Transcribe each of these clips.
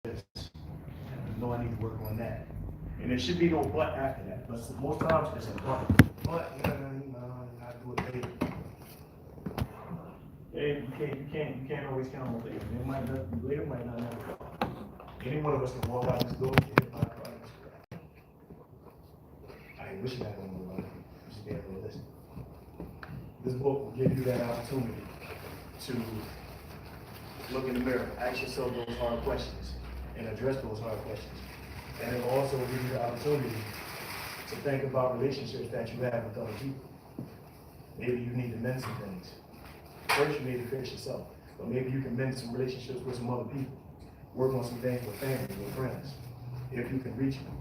this. No, I need to work on that. And there should be no but after that. But most times it's a but. But I do it later. Hey, you can't always count on later. It might not, later might not happen. Any one of us can walk out this door and get hit by a car. I ain't wishing that on my life. You should be able to listen. This book will give you that opportunity to look in the mirror, ask yourself those hard questions, and address those hard questions. And it will also give you the opportunity to think about relationships that you have with other people. Maybe you need to mend some things. First, you need to fix yourself. But maybe you can mend some relationships with some other people. Work on some things with family, with friends, if you can reach them.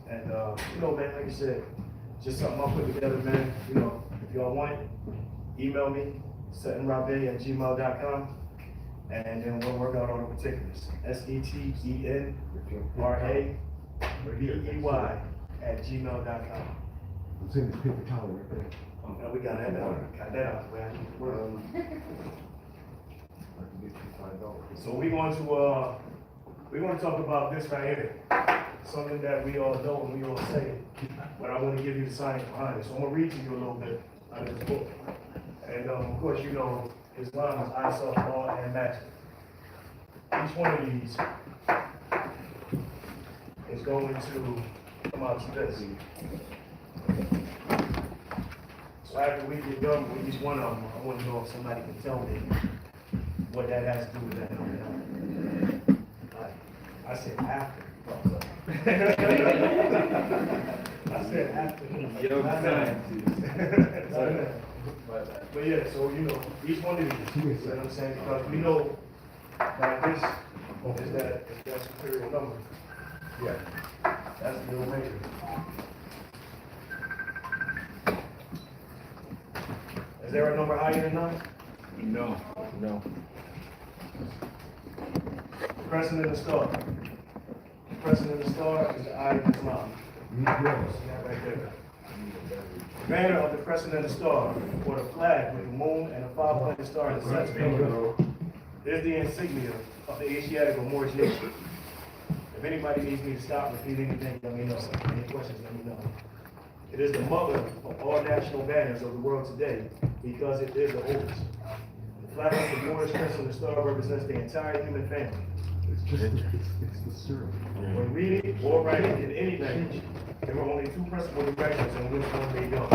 And, man, like I said, just something I'll put together, man. If y'all want it, email me, setenra@gmail.com. And then we'll work out all the particulars. SETNRABEY@gmail.com. It's in this paper towel right there. No, we got that out. Got that out. I can get you $5. So we're going to talk about this right here. Something that we all know and we all say, but I want to give you the science behind it. So I'm going to read to you a little bit out of this book. And of course, Islam is eye, self, law, and magic. Each one of these is going to come out to this. So after we get done with each one of them, I want to know if somebody can tell me what that has to do with that. I said after. I said after. But yeah, so each one of these, you know what I'm saying? Because we know that this is that superior number. Yeah, that's the omega. Is there a number higher than 9? No. The crescent and the star. The crescent and the star is the eye of Islam. That right there. The banner of the crescent and the star, or the flag with the moon and a 5-pointed star in the center, is the insignia of the Asiatic or Moorish nation. If anybody needs me to stop repeating anything, let me know. Any questions, let me know. It is the mother of all national banners of the world today because it is the oldest. The flag of the Moorish crescent and the star represents the entire human family. It's the syrup. When reading or writing in any language, there were only 2 principal directions in which one may go.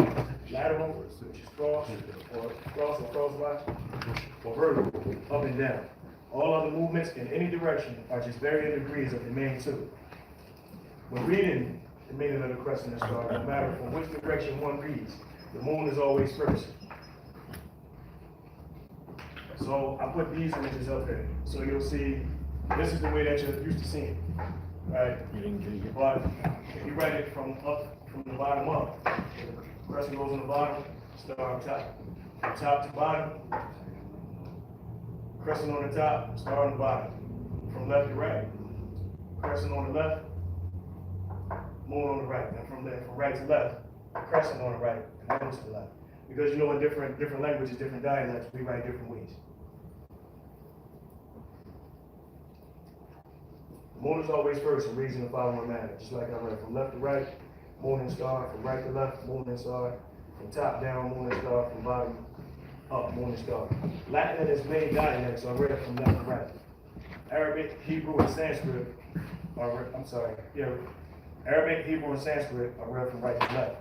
Lateral, which is cross or crosswise, or vertical, up and down. All other movements in any direction are just varying degrees of the main 2. When reading the meaning of the crescent and star, no matter from which direction one reads, the moon is always first. So I put these images up there. So you'll see, this is the way that you're used to seeing, right? But if you write it from the bottom up, the crescent goes on the bottom, star on top. From top to bottom, crescent on the top, star on the bottom. From left to right, crescent on the left, moon on the right. And from right to left, crescent on the right, and moon to the left. Because in different languages, different dialects, we write different ways. Moon is always first and reads in the following manner, just like I read. From left to right, moon and star. From right to left, moon and star. From top down, moon and star. From bottom up, moon and star. Latin and its main dialects are read from left to right. Arabic, Hebrew, and Sanskrit Arabic, Hebrew, and Sanskrit are read from right to left.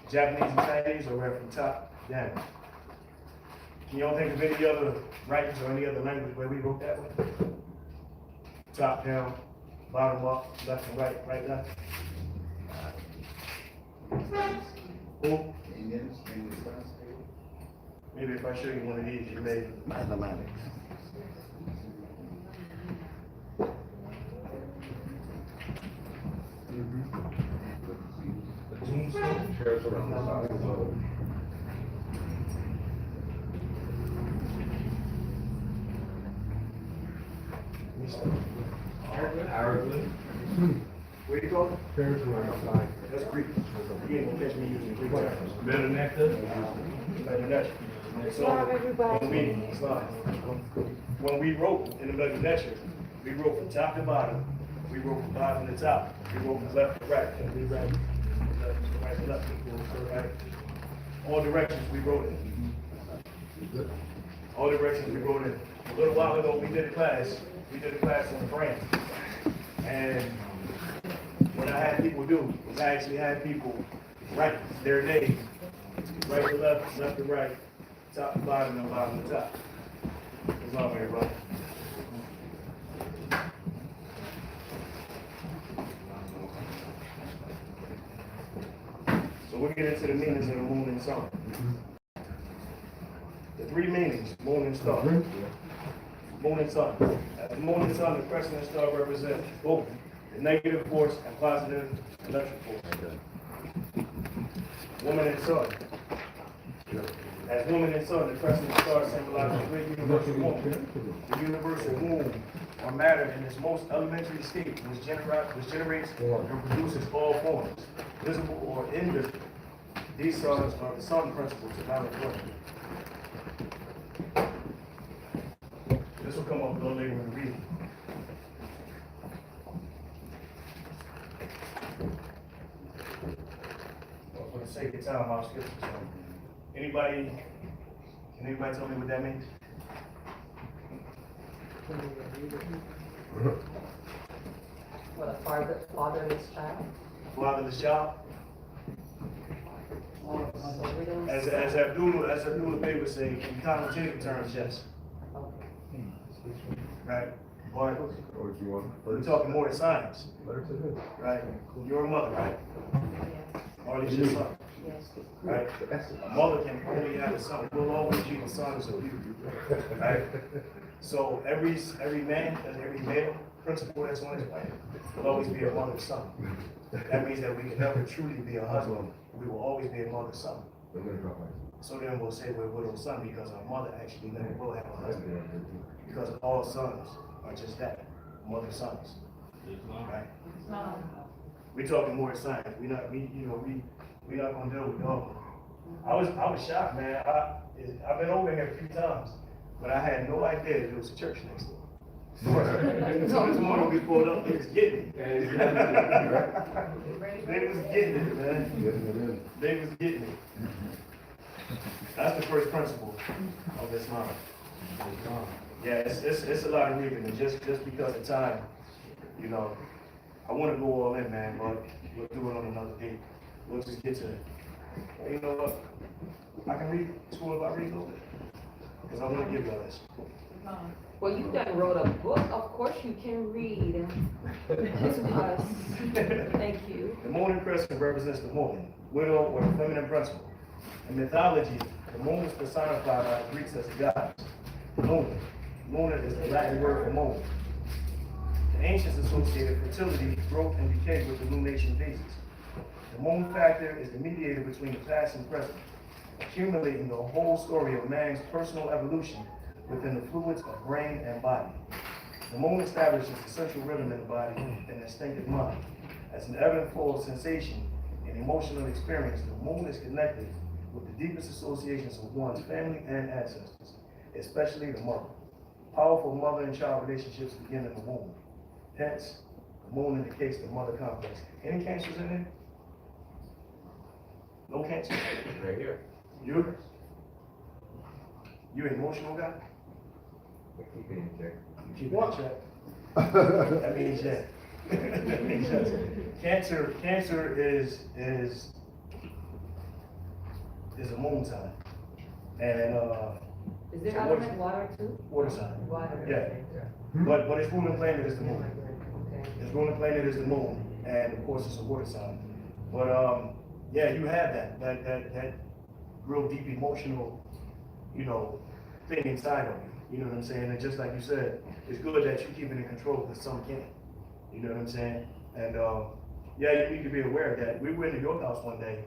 Japanese and Chinese are read from top down. Can y'all think of any other writings or any other language where we wrote that way? Top down, bottom up, left and right, right, left. Cool? Maybe if I show you one of these, you may. Mathematics. Chairs around the side of the globe. Arabic. Where you go? Chairs around the side. That's Greek. You ain't gonna catch me using Greek terms. Metanectar. So when we wrote in the Metanectar, We wrote from top to bottom. We wrote from bottom to top. We wrote from left to right. And we read left to right, left to right. All directions we wrote it. All directions we wrote it. A little while ago, we did a class. We did a class on the brain. And what I had people do was I actually had people write their name. Right to left, left to right, top to bottom, and bottom to top. What's up, everybody? So we'll get into the meanings of the moon and sun. The three meanings, moon and star. Moon and sun. As the moon and sun, the crescent and star represent both the negative force and positive electric force. Woman and sun. As woman and sun, the crescent and star symbolize the great universal womb. The universal womb, or matter in its most elementary state, which generates and produces all forms, visible or invisible. These stars are the sun principles of our work. This will come up a little later in the reading. Well, for the sake of time, I'll skip this one. Anybody, can anybody tell me what that means? What, a fatherless child? Fatherless child? As Abdullah Bey would say, in connotative terms, yes. Right? But we're talking more in science. Right? You're a mother, right? Or at least your son. Right? A mother can only have a son. We'll always be the sons of you. Right? So every man, every male principle that's on his planet will always be a mother's son. That means that we can never truly be a husband. We will always be a mother's son. So then we'll say we're widow's son because our mother actually never will have a husband. Because all sons are just that, mother's sons. Right? We're talking more science. We're not gonna deal with dogma. I was shocked, man. I've been over here a few times, but I had no idea there was a church next door. So this morning we pulled up, they was getting it. They was getting it, man. They was getting it. That's the first principle of Islam. Yeah, it's a lot of reading, and just because of time, I want to go all in, man, but we'll do it on another day. We'll just get to it. You know what? I can read school if I read a little bit, because I want to give y'all this. Well, you done wrote a book, of course you can read. To us. Thank you. The moon and crescent represents the woman, widow, or the feminine principle. In mythology, the moon is personified by the Greeks as the goddess. Luna is the Latin word for moon. The ancients associated fertility, growth, and decay with the lunation phases. The moon factor is the mediator between the past and present, accumulating the whole story of man's personal evolution within the fluids of brain and body. The moon establishes the central rhythm in the body and instinctive mind. As an ebb and flow of sensation and emotional experience, the moon is connected with the deepest associations of one's family and ancestors, especially the mother. Powerful mother and child relationships begin in the womb. Hence, the moon indicates the mother complex. Any cancers in there? No cancer? Right here. You an emotional guy? Keep it in check. You keep it in check. That means yes. That means yes. Cancer is a moon sign. And Is there element water too? water sign. Water. Yeah. But its ruling planet is the moon. Okay. Its ruling planet is the moon, and of course it's a water sign. But yeah, you have that real deep emotional, thing inside of you. You know what I'm saying? And just like you said, it's good that you keep it in control because some can't. You know what I'm saying? And yeah, you need to be aware of that. We were in the York house one day,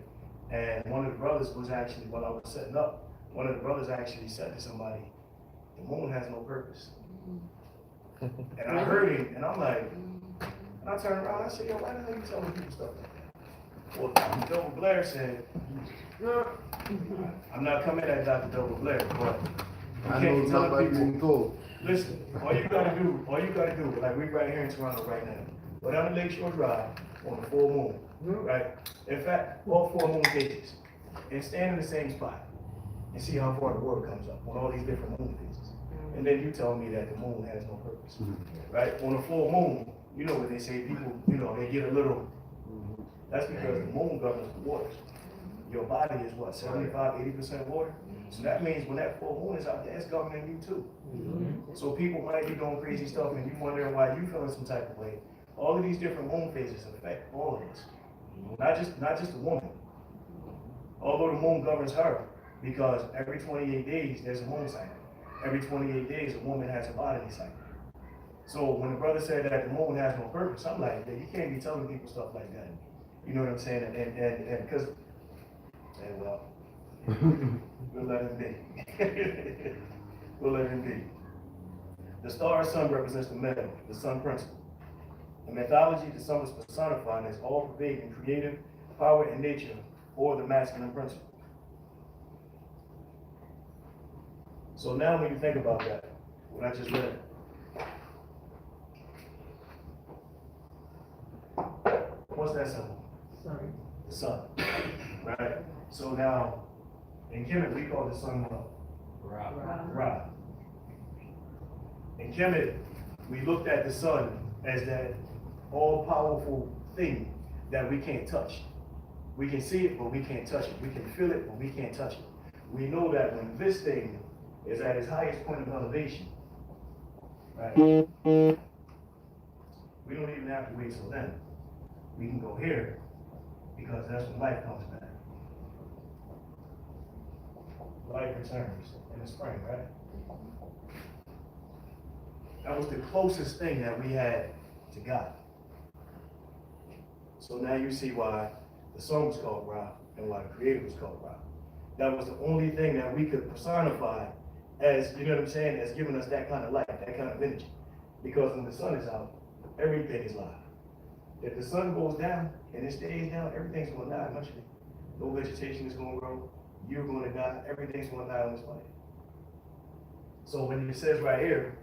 and one of the brothers was actually, while I was setting up, one of the brothers actually said to somebody, "The moon has no purpose." And I heard him, and I'm like, and I turned around, I said, "Yo, why the hell are you telling people stuff like that?" Well, Dr. Double Blair said, I'm not coming at Dr. Double Blair, but You I can't know be it's telling not by people, being told. listen, all you gotta do, like we right here in Toronto right now, go down to Lakeshore Drive on the full moon, right? In fact, all full moon phases, and stand in the same spot, and see how far the word comes up on all these different moon phases. And then you tell me that the moon has no purpose, right? On a full moon, you know what they say, people, they get a little, that's because the moon governs the waters. Your body is what, 75, 80% water? So that means when that full moon is out there, it's governing you too. So people might be doing crazy stuff and you wondering why you feeling some type of way. All of these different moon phases affect all of us. Not just the woman. Although the moon governs her, because every 28 days there's a moon cycle. Every 28 days a woman has a bodily cycle. So when the brother said that the moon has no purpose, I'm like, yeah, you can't be telling people stuff like that. You know what I'm saying? And because, well, we'll let him be. We'll let him be. The star sun represents the male, the sun principle. In mythology, the sun was personified as all-pervading creative power in nature, or the masculine principle. So now when you think about that, what I just read, what's that symbol? Sorry. The sun, right? So now, in Kemet, we call the sun what? Ra. In Kemet, we looked at the sun as that all-powerful thing that we can't touch. We can see it, but we can't touch it. We can feel it, but we can't touch it. We know that when this thing is at its highest point of elevation, right? We don't even have to wait till then. We can go here, because that's when life comes back. Life returns in the spring, right? That was the closest thing that we had to God. So now you see why the sun was called Ra and why the Creator was called Ra. That was the only thing that we could personify as, you know what I'm saying, as giving us that kind of light, that kind of energy. Because when the sun is out, everything is live. If the sun goes down and it stays down, everything's going to die eventually. No vegetation is going to grow. You're going to die. Everything's going to die on this planet. So when it says right here,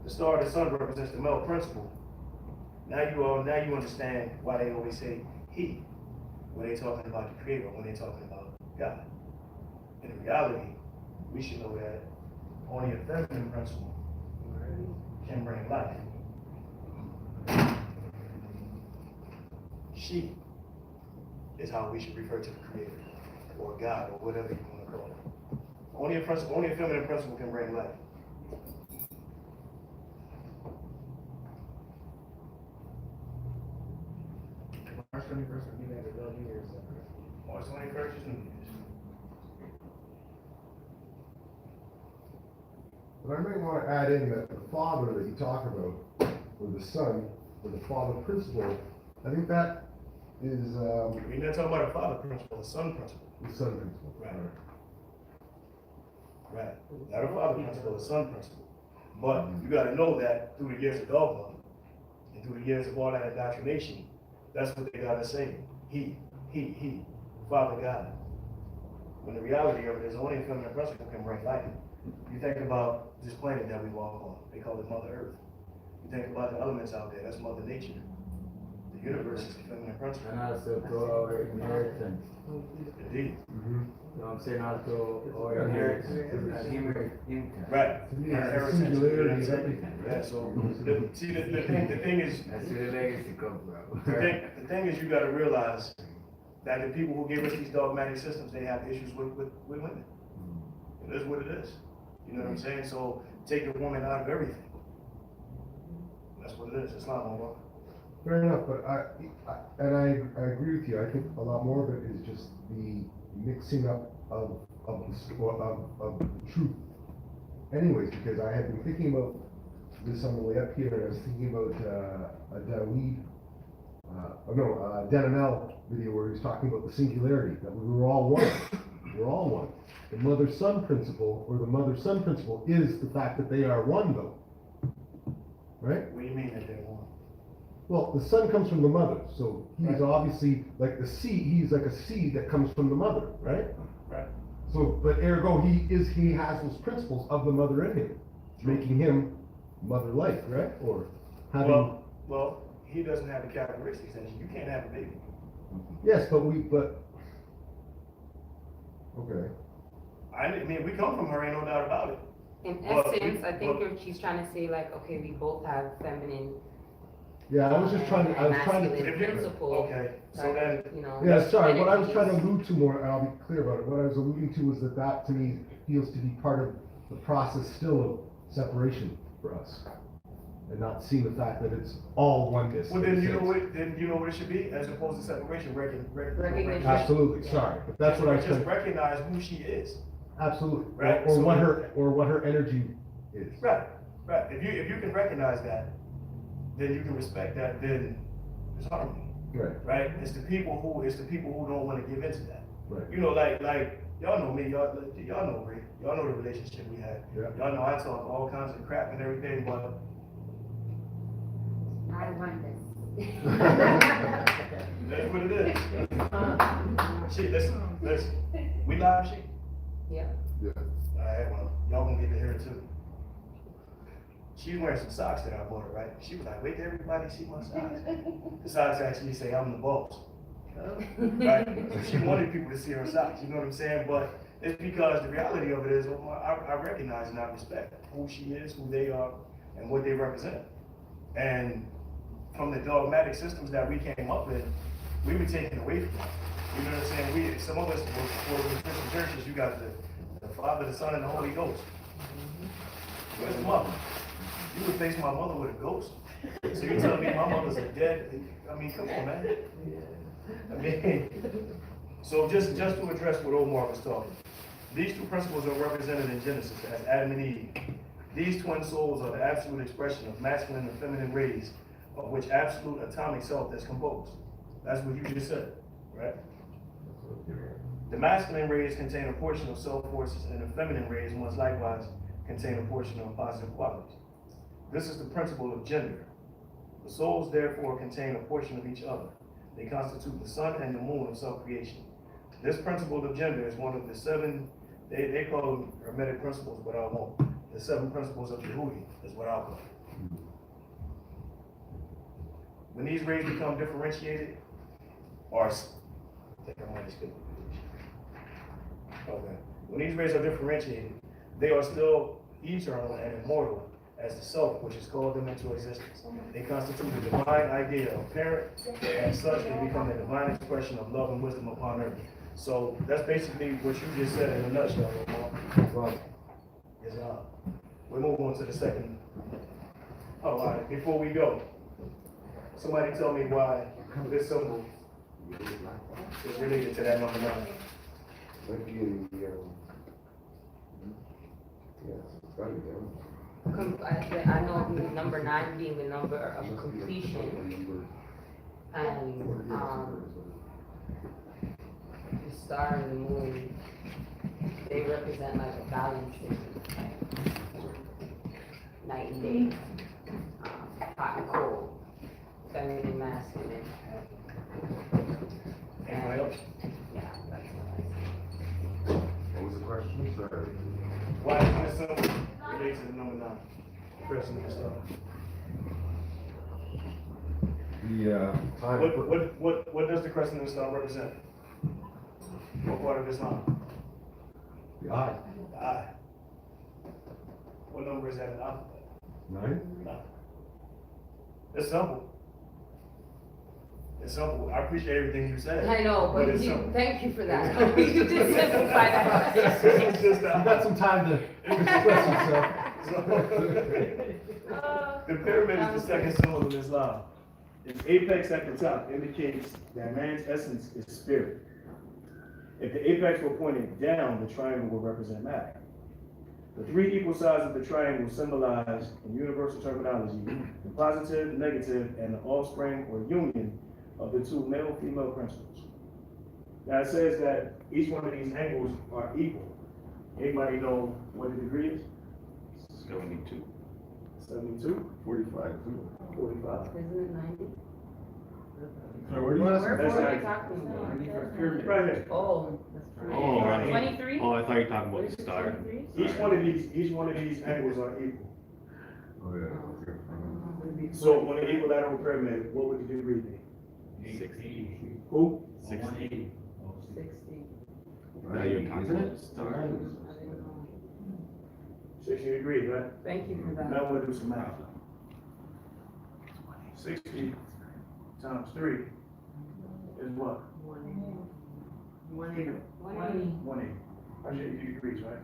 the star of the sun represents the male principle. Now you understand why they always say he when they're talking about the Creator, when they're talking about God. In reality, we should know that only a feminine principle can bring life. She is how we should refer to the Creator, or God, or whatever you want to call it. Only a feminine principle can bring life. March 21st would be like a dog year or something. March 21st is New Year's. But I might want to add in that the father that you talk about, or the son, or the father principle, I think that is We're not talking about a father principle, a son principle. the son principle. Right. Right. Not a father principle, a son principle. But you gotta know that through the years of dogma, and through the years of all that indoctrination, that's what they gotta say. He, Father God. When the reality of it is only a feminine principle can bring life. You think about this planet that we walk on, they call it Mother Earth. You think about the elements out there, that's Mother Nature. The universe is the feminine principle. And also to our inheritance. Indeed. You know what I'm saying? Also our inheritance. Inheritance. Right. To me, it's the Inheritance, singularity of you know what I'm everything, saying? Yeah, so, the thing is, That's where the legacy comes from. the thing is you gotta realize that the people who gave us these dogmatic systems, they have issues with women. It is what it is. You know what I'm saying? So take the woman out of everything. That's what it is. It's not more. Fair enough, but I agree with you. I think a lot more of it is just the mixing up of the truth. Anyways, because I had been thinking about this on the way up here, and I was thinking about a Daniel video where he was talking about the singularity, that we were all one. We're all one. The mother-son principle, or the mother-son principle, is the fact that they are one, though. Right? What do you mean that they're one? Well, the son comes from the mother, so he's Right. obviously like the seed. He's like a seed that comes from the mother, right? Right. So, but ergo, he has those principles of the mother in him, making him mother-like, right? Or having. Well, he doesn't have the characteristics, and you can't have a baby. Yes, but okay. I mean, we come from her, ain't no doubt about it. In Well, essence, I think well- she's trying to say like, okay, we both have feminine Yeah, I was just trying to, and I was trying to. masculine principle. Okay, so then, You know. Yeah, sorry, what I was energies. trying to allude to more, and I'll be clear about it, what I was alluding to was that to me feels to be part of the process still of separation for us. And not seeing the fact that it's all oneness. well, in then a you know sense. what it should be, as opposed to separation, Recognition. Absolutely, sorry, but that's what I was Just trying, recognize who she is. absolutely, Right, or so- what her energy is. Right, right. If you can recognize that, then you can respect that, then there's harmony, Right, right? It's the people who don't want to give into that. right. You know, like y'all know me, y'all know Ray, y'all know the relationship we had. Yeah. Y'all know I talk all kinds of crap and everything, but I want this. that's what it is. She, listen, we live, she. Yeah. All right, well, y'all gonna get to hear it too. She's wearing some socks that I bought her, right? She was like, wait till everybody see my socks. The socks actually say I'm the boss. Right? So she wanted people to see her socks, you know what I'm saying? But it's because the reality of it is, I recognize and I respect who she is, who they are, and what they represent. And from the dogmatic systems that we came up with, we were taken away from that. You know what I'm saying? Some of us were in Christian churches, you got the Father, the Son, and the Holy Ghost. Where's the mother? You replace my mother with a ghost. So you're telling me my mother's a dead? I mean, come on, man. I mean, so just to address what Omar was talking, these two principles are represented in Genesis as Adam and Eve. These twin souls are the absolute expression of masculine and feminine rays, of which absolute atomic self is composed. That's what you just said, right? The masculine rays contain a portion of self forces, and the feminine rays must likewise contain a portion of positive qualities. This is the principle of gender. The souls therefore contain a portion of each other. They constitute the sun and the moon of self-creation. This principle of gender is one of the seven, they call them Hermetic principles, but I won't. The 7 principles of Yehudi is what I'll call it. When these rays become differentiated, I think I might have skipped it. Okay. When these rays are differentiated, they are still eternal and immortal as the self which has called them into existence. They constitute the divine idea of parent, and as such they become the divine expression of love and wisdom upon earth. So that's basically what you just said in a nutshell. Well, yes, we're moving on to the second. Oh, all right, before we go, somebody tell me why this symbol is related to that number 9. I know number 9 being the number of completion, and the star and the moon, they represent like a balance in night and day, hot and cold, feminine, masculine. Anybody else? Yeah, that's what What was the question? Sorry. Why is this symbol related to the number 9? Person of the star. Time. What does the crescent of the star represent? What part of Islam? The eye. The eye. What number is that in the alphabet? 9? No. It's simple. It's simple. I appreciate everything you said. I know, but it's you, simple. thank you for that. You just simplified that. It's just You got some time to express yourself. The pyramid is the second symbol of Islam. Its apex at the top indicates that man's essence is spirit. If the apex were pointed down, the triangle would represent matter. The 3 equal sides of the triangle symbolize, in universal terminology, the positive, negative, and the offspring or union of the 2 male-female principles. Now it says that each one of these angles are equal. Anybody know what the degree is? 72. 72? 45. 45. Isn't it 90? So where do you want us Where That's are right. you talking about? Right here. Oh, that's Oh, right. 23? Oh, I thought you were talking about the star. 23? Each one of these angles are equal. Oh, yeah. So on an equilateral pyramid, what would the degree be? 60. Who? 60. 60. Now you're talking about the star. 60 degrees, right? Thank you for that. Now we'll do some math. 60 times 3 is what? 180. 180. That's 80 degrees, right?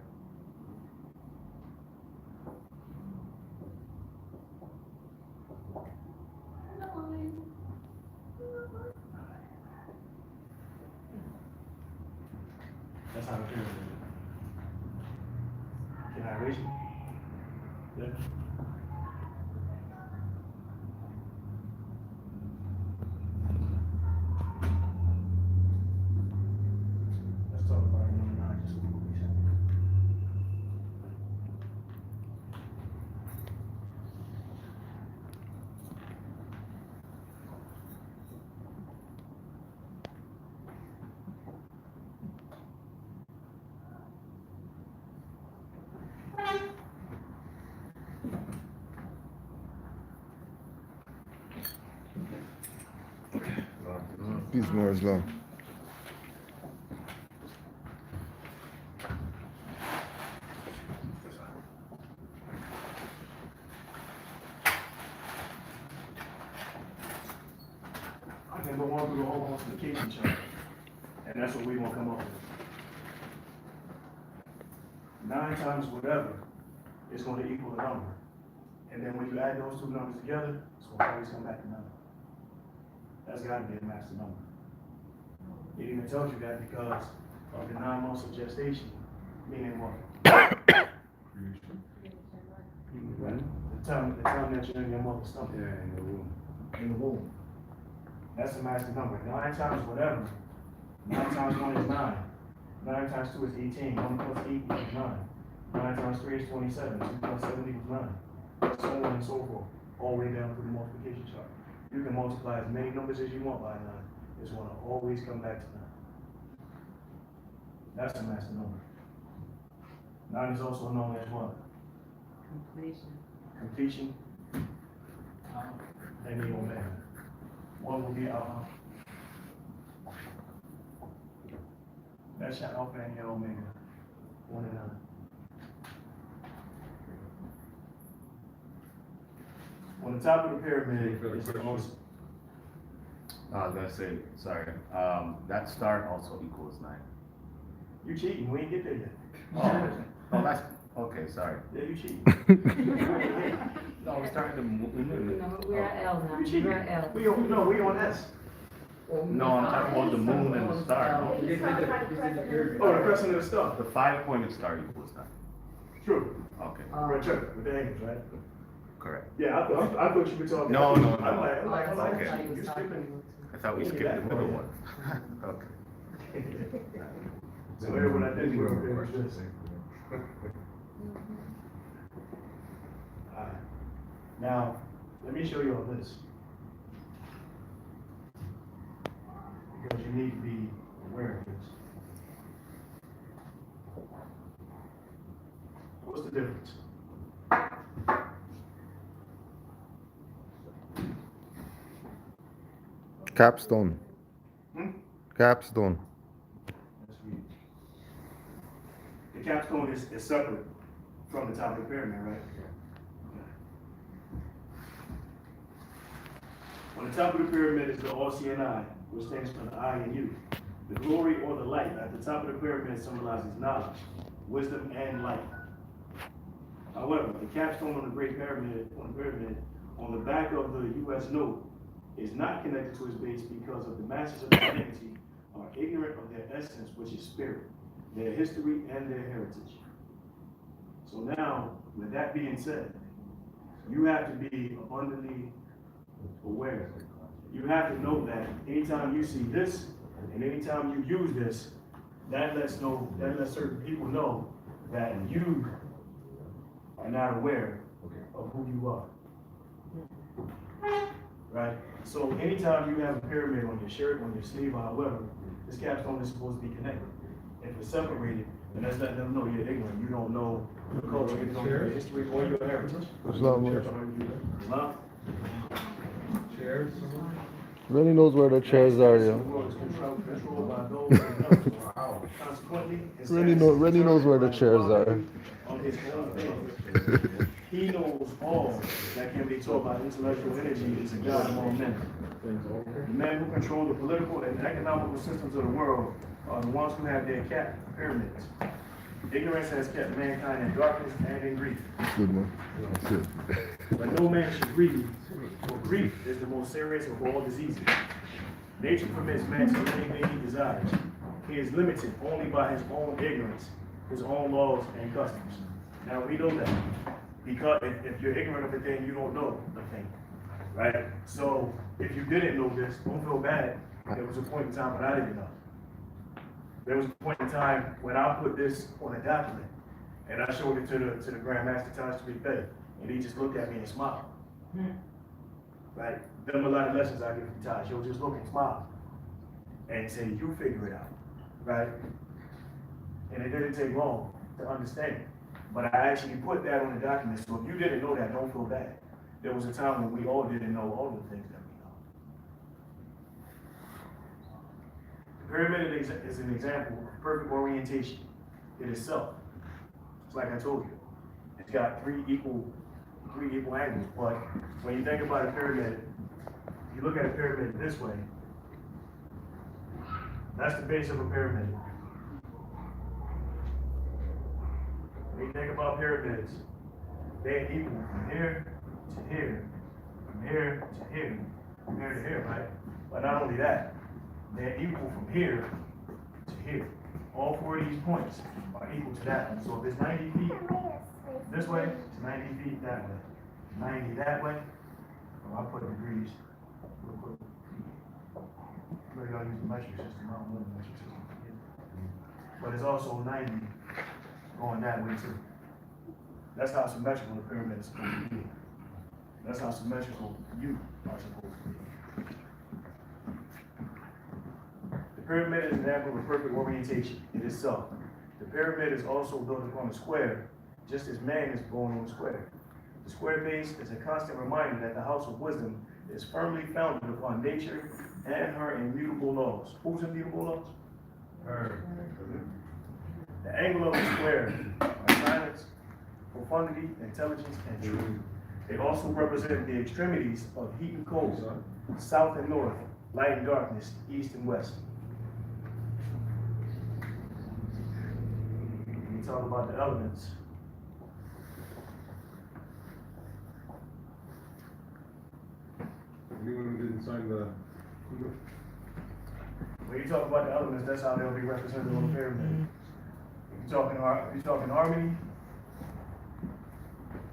That's how the pyramid is. Can I erase it? Yeah. Let's talk about number 9 just for a quick second. Peace, more Islam. I can go on through the whole multiplication chart, and that's what we're gonna come up with. 9 times whatever is gonna equal the number. And then when you add those two numbers together, it's gonna always come back to 9. That's gotta be a master number. It even tells you that because of the 9 months of gestation, meaning what? The time that you're in your mother's stomach. Yeah, in the room. In the womb. That's the master number. 9 times whatever. 9 times 1 is 9. 9 times 2 is 18. 1 plus 8 equals 9. 9 times 3 is 27. 2 plus 7 equals 9. So on and so forth. All the way down through the multiplication chart. You can multiply as many numbers as you want by 9. It's going to always come back to 9. That's the master number. 9 is also known as what? Completion. And the omega. 1 will be alpha. That's your alpha and your omega. 1 and 9. On the top of the pyramid is the most. I was gonna say, sorry, that star also equals 9. You cheating, we ain't get there yet. Oh, that's, okay, sorry. Yeah, you cheating. No, we're starting to move. No, we're at L now. You cheating. We're at L. We on S. No, I'm talking about the moon and the star. This is the Oh, the crescent of the star. The 5-pointed star equals 9. True. Okay, Right, check with the angles, right? correct. Yeah, I thought you were talking. No, no, no. I'm like, Okay. you skipping. I thought we skipped the middle one. Okay. So everyone I did was this. Alright. Now, let me show you all this. Because you need to be aware of this. What's the difference? Capstone. Capstone. Let's read. The capstone is separate from the top of the pyramid, right? On the top of the pyramid is the all-seeing eye, which stands for the I and you. The glory or the light at the top of the pyramid symbolizes knowledge, wisdom, and light. However, the capstone on the Great Pyramid, on the back of the U.S. note, is not connected to its base because of the masters of humanity are ignorant of their essence, which is spirit, their history, and their heritage. So now, with that being said, you have to be abundantly aware. You have to know that anytime you see this, and anytime you use this, that lets certain people know that you are not aware of who you are. Right? So anytime you have a pyramid on your shirt, on your sleeve, or however, this capstone is supposed to be connected. If it's separated, then that's letting them know you're ignorant. You don't know your culture, you don't know your history or your heritage. Huh? Chairs. Rennie knows where the chairs are, The yeah. world is controlled by those who know. Consequently, Rennie knows where the chairs are. on his own thing. He knows all that can be taught by intellectual energy is a God among men. The men who control the political and economical systems of the world are the ones who have their capped pyramids. Ignorance has kept mankind in darkness and in grief. Good man. That's it. But no man should grieve, for grief is the most serious of all diseases. Nature permits man to do anything he desires. He is limited only by his own ignorance, his own laws and customs. Now we know that, because if you're ignorant of a thing, you don't know a thing, right? So if you didn't know this, don't feel bad. There was a point in time when I didn't know. There was a point in time when I put this on a document, and I showed it to the Grand Master Taj to be fed, and he just looked at me and smiled. Right? Them a lot of lessons I give from Taj. He'll just look and smile, and say, "You figure it out." Right? And it didn't take long to understand it. But I actually put that on the document, so if you didn't know that, don't feel bad. There was a time when we all didn't know all the things that we know. The pyramid is an example of perfect orientation. It is self. It's like I told you. It's got three equal angles, but when you think about a pyramid, you look at a pyramid this way, that's the base of a pyramid. When you think about pyramids, they're equal from here to here, from here to here, from here to here, right? But not only that, they're equal from here to here. All four of these points are equal to that one. So if it's 90 feet this way, it's 90 feet that way. 90 that way. Oh, I'll put degrees real quick. Maybe I'll use the metric system. I don't know the metric system. But it's also 90 going that way too. That's how symmetrical the pyramid is supposed to be. That's how symmetrical you are supposed to be. The pyramid is an example of perfect orientation in itself. The pyramid is also built upon a square, just as man is born on a square. The square base is a constant reminder that the house of wisdom is firmly founded upon nature and her immutable laws. Whose immutable laws? Her. The angle of the square are silence, profundity, intelligence, and truth. They also represent the extremities of heat and cold, south and north, light and darkness, east and west. When we talk about the elements, Anyone who didn't sign the. when you talk about the elements, that's how they'll be represented on the pyramid. If you're talking harmony,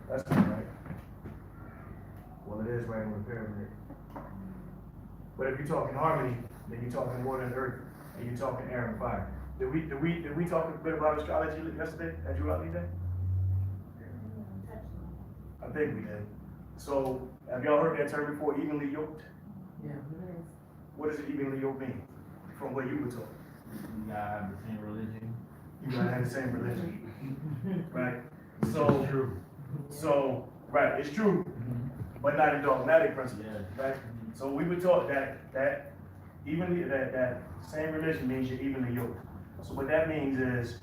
that's not right. Well, it is right on the pyramid. But if you're talking harmony, then you're talking water and earth, and you're talking air and fire. Did we talk a bit about astrology yesterday at Gnawiel Day? I think we did. So, have y'all heard that term before, evenly yoked? Yeah. What does it evenly yoked mean? From what you were taught? You gotta have the same religion. You gotta have the same religion, right? So, right, it's true, but not a dogmatic principle, right? So we were taught that evenly, that same religion means you're evenly yoked. So what that means is,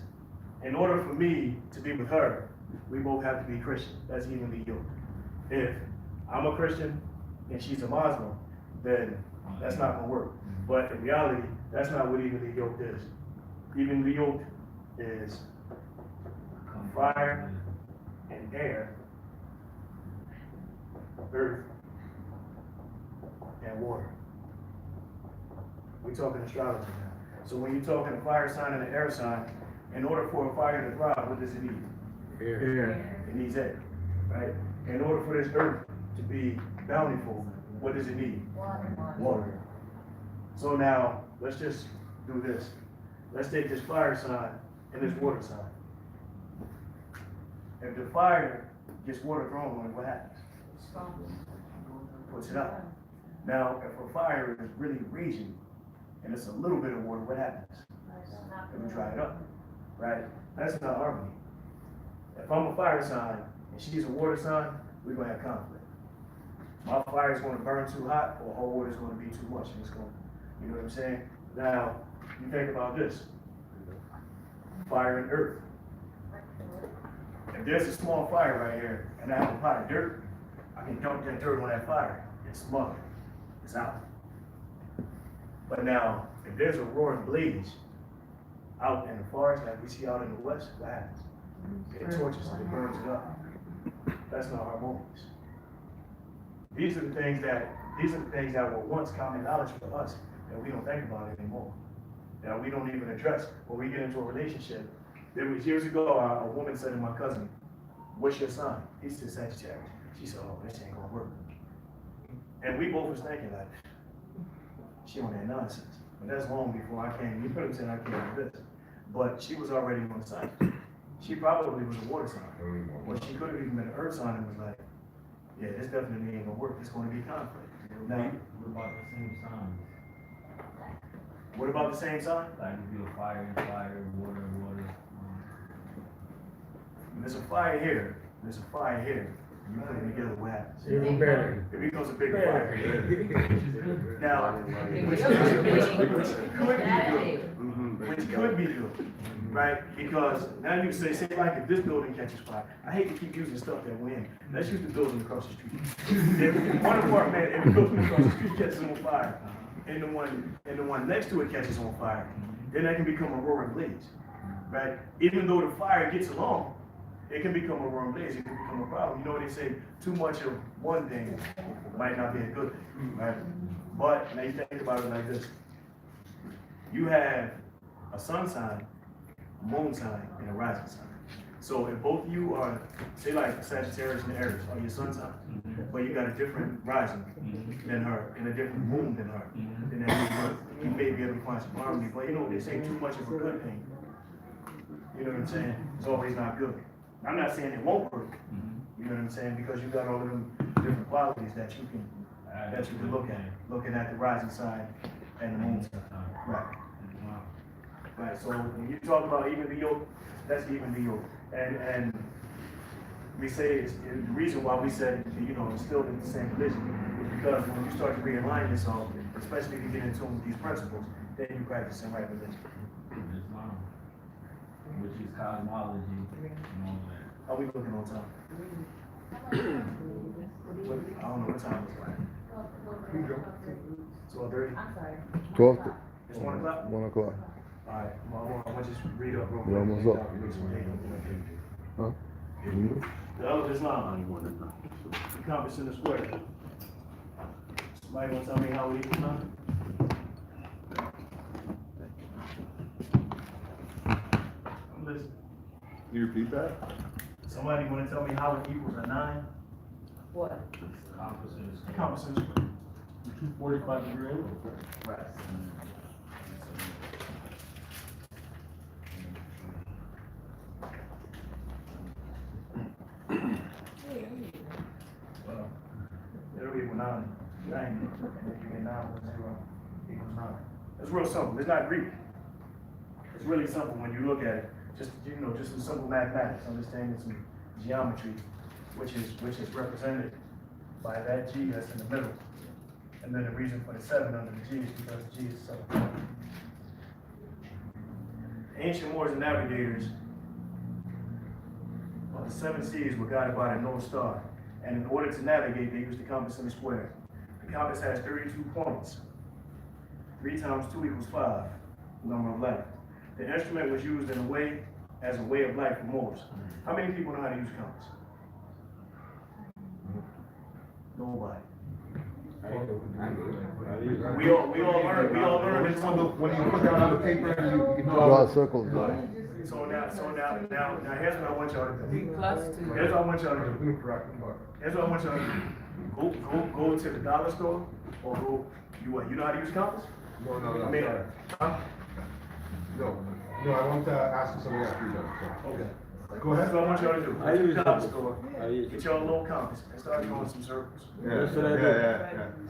in order for me to be with her, we both have to be Christian. That's evenly yoked. If I'm a Christian and she's a Muslim, then that's not gonna work. But in reality, that's not what evenly yoked is. Evenly yoked is fire and air, earth and water. We're talking astrology now. So when you're talking a fire sign and an air sign, in order for a fire to thrive, what does it need? Air. It needs air, right? In order for this earth to be bountiful, what does it need? Water. So now, let's just do this. Let's take this fire sign and this water sign. If the fire gets water thrown on it, what happens? Puts it out. Now, if a fire is really raging and it's a little bit of water, what happens? and we dry it up, right? That's not harmony. If I'm a fire sign and she's a water sign, we're gonna have conflict. My fire is gonna burn too hot, or her water is gonna be too much, and it's gonna, you know what I'm saying? Now, you think about this. Fire and earth. If there's a small fire right here, and I have a pot of dirt, I can dump that dirt on that fire. It's smothered. It's out. But now, if there's a roaring blaze out in the forest, like we see out in the west, what happens? It torches it, it burns it up. That's not harmonious. These are the things that were once common knowledge for us that we don't think about anymore. That we don't even address when we get into a relationship. There was years ago, a woman said to my cousin, "What's your sign?" He said Sagittarius. She said, "Oh, this ain't gonna work." And we both was thinking like, she on that nonsense. But that's long before I came. You could have said I came with this. But she was already on the sign. She probably was a water sign. Or she could have even been an earth sign and was like, yeah, this definitely ain't gonna work. It's gonna be conflict. Now, What about the same signs? what about the same sign? Like if you're fire and fire, water and water. There's a fire here. There's a fire here. You put them together, what happens? Even better. It becomes a bigger fire. Now, which could be good, right? Because now you say like if this building catches fire, I hate to keep using stuff that we're in. Let's use the building across the street. If one apartment, if the building across the street catches on fire, and the one next to it catches on fire, then that can become a roaring blaze, right? Even though the fire gets along, it can become a roaring blaze. It can become a problem. You know what they say? Too much of one thing might not be a good thing, right? But now you think about it like this: you have a sun sign, a moon sign, and a rising sign. So if both of you are, say like Sagittarius and Aries are your sun signs, but you got a different rising than her and a different moon than her, then that means you may be able to find some harmony. But you know they say too much of a good thing. You know what I'm saying? It's always not good. I'm not saying it won't work. You know what I'm saying? Because you got all of them different qualities that you can look at. Looking at the rising sign and the moon sign. Right. Right. So when you talk about even the yoke, that's even the yoke. And we say it's the reason why we said, you know, it's still in the same religion is because when you start to realign yourself, especially if you get in tune with these principles, then you practice in right religion. Islam, which is cosmology and all that. How we looking on time? I don't know what time it's like. 12:30? 12. It's 1 o'clock? 1 o'clock. All right, well, I want to just read up real quick. We're almost up. Huh? The other Islam, the compass in the square. Somebody want to tell me how we equal nine? I'm listening. Can you repeat that? Somebody want to tell me how it equals a 9? What? Compass in the square. 245-degree angle. Right. It'll equal 9. 9. And if you get 9 plus 0 equals 9. It's real simple. It's not Greek. It's really simple when you look at it. Just, you know, just some simple mathematics, understanding some geometry, which is represented by that G that's in the middle. And then the reason for the 7 under the G is because the G is 7. Ancient Moors and navigators of the 7 seas were guided by the North Star. And in order to navigate, they used the compass in the square. The compass has 32 points. 3 times 2 equals 5, number of life. The instrument was used in a way as a way of life for Moors. How many people know how to use compass? Nobody. We all learned in school. When you put down on the paper, you can Draw circles. So now, here's what I want y'all to do. Plus Here's what I want y'all to do. Correct. Here's what I want y'all to do. Go to the dollar store, or go, you know how to use compass? No, I mean, sorry. huh? No, I want to ask you something after you're done. Okay. Go That's ahead. what I want y'all to do. I use Get that. store, get y'all a little compass and start drawing some circles. That's what I do.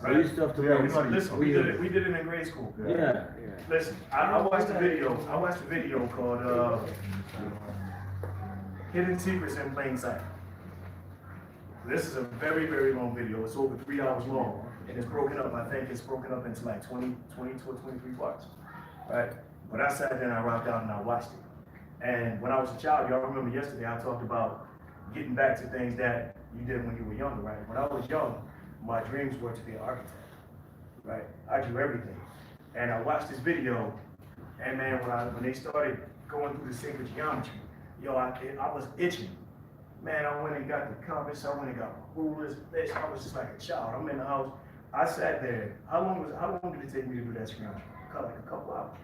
I used to have to Yeah, we make. know you. Listen, we did it in grade school. Yeah. Listen, I watched a video called, Hidden Secrets in Plain Sight. This is a very, very long video. It's over 3 hours long. And it's broken up, I think it's broken up into like 22 or 23 parts, right? But I sat there and I rocked out and I watched it. And when I was a child, y'all remember yesterday I talked about getting back to things that you did when you were younger, right? When I was young, my dreams were to be an architect, right? I drew everything. And I watched this video, and man, when they started going through the sacred geometry, yo, I was itching. Man, I went and got the compass, I went and got rulers, I was just like a child. I'm in the house, I sat there. How long did it take me to do that geometry? Like a couple hours.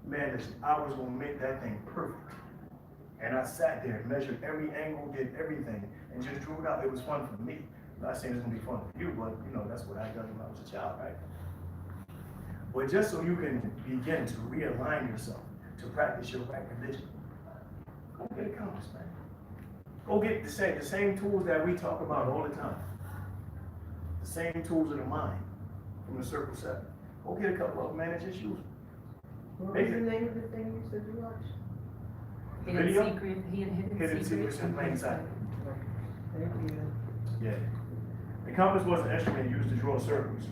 Man, listen, I was gonna make that thing perfect. And I sat there, measured every angle, did everything, and just drew it out. It was fun for me. I'm not saying it's gonna be fun for you, but you know, that's what I done when I was a child, right? But just so you can begin to realign yourself, to practice your right religion, go get a compass, man. Go get the same tools that we talk about all the time. The same tools of the mind from the Circle 7. Go get a couple of them, man, and just use them. What was the name of the thing you said you watched? Video? Hidden Hidden Secrets in Plain Sight. Thank you. Yeah. The compass was an instrument used to draw circles.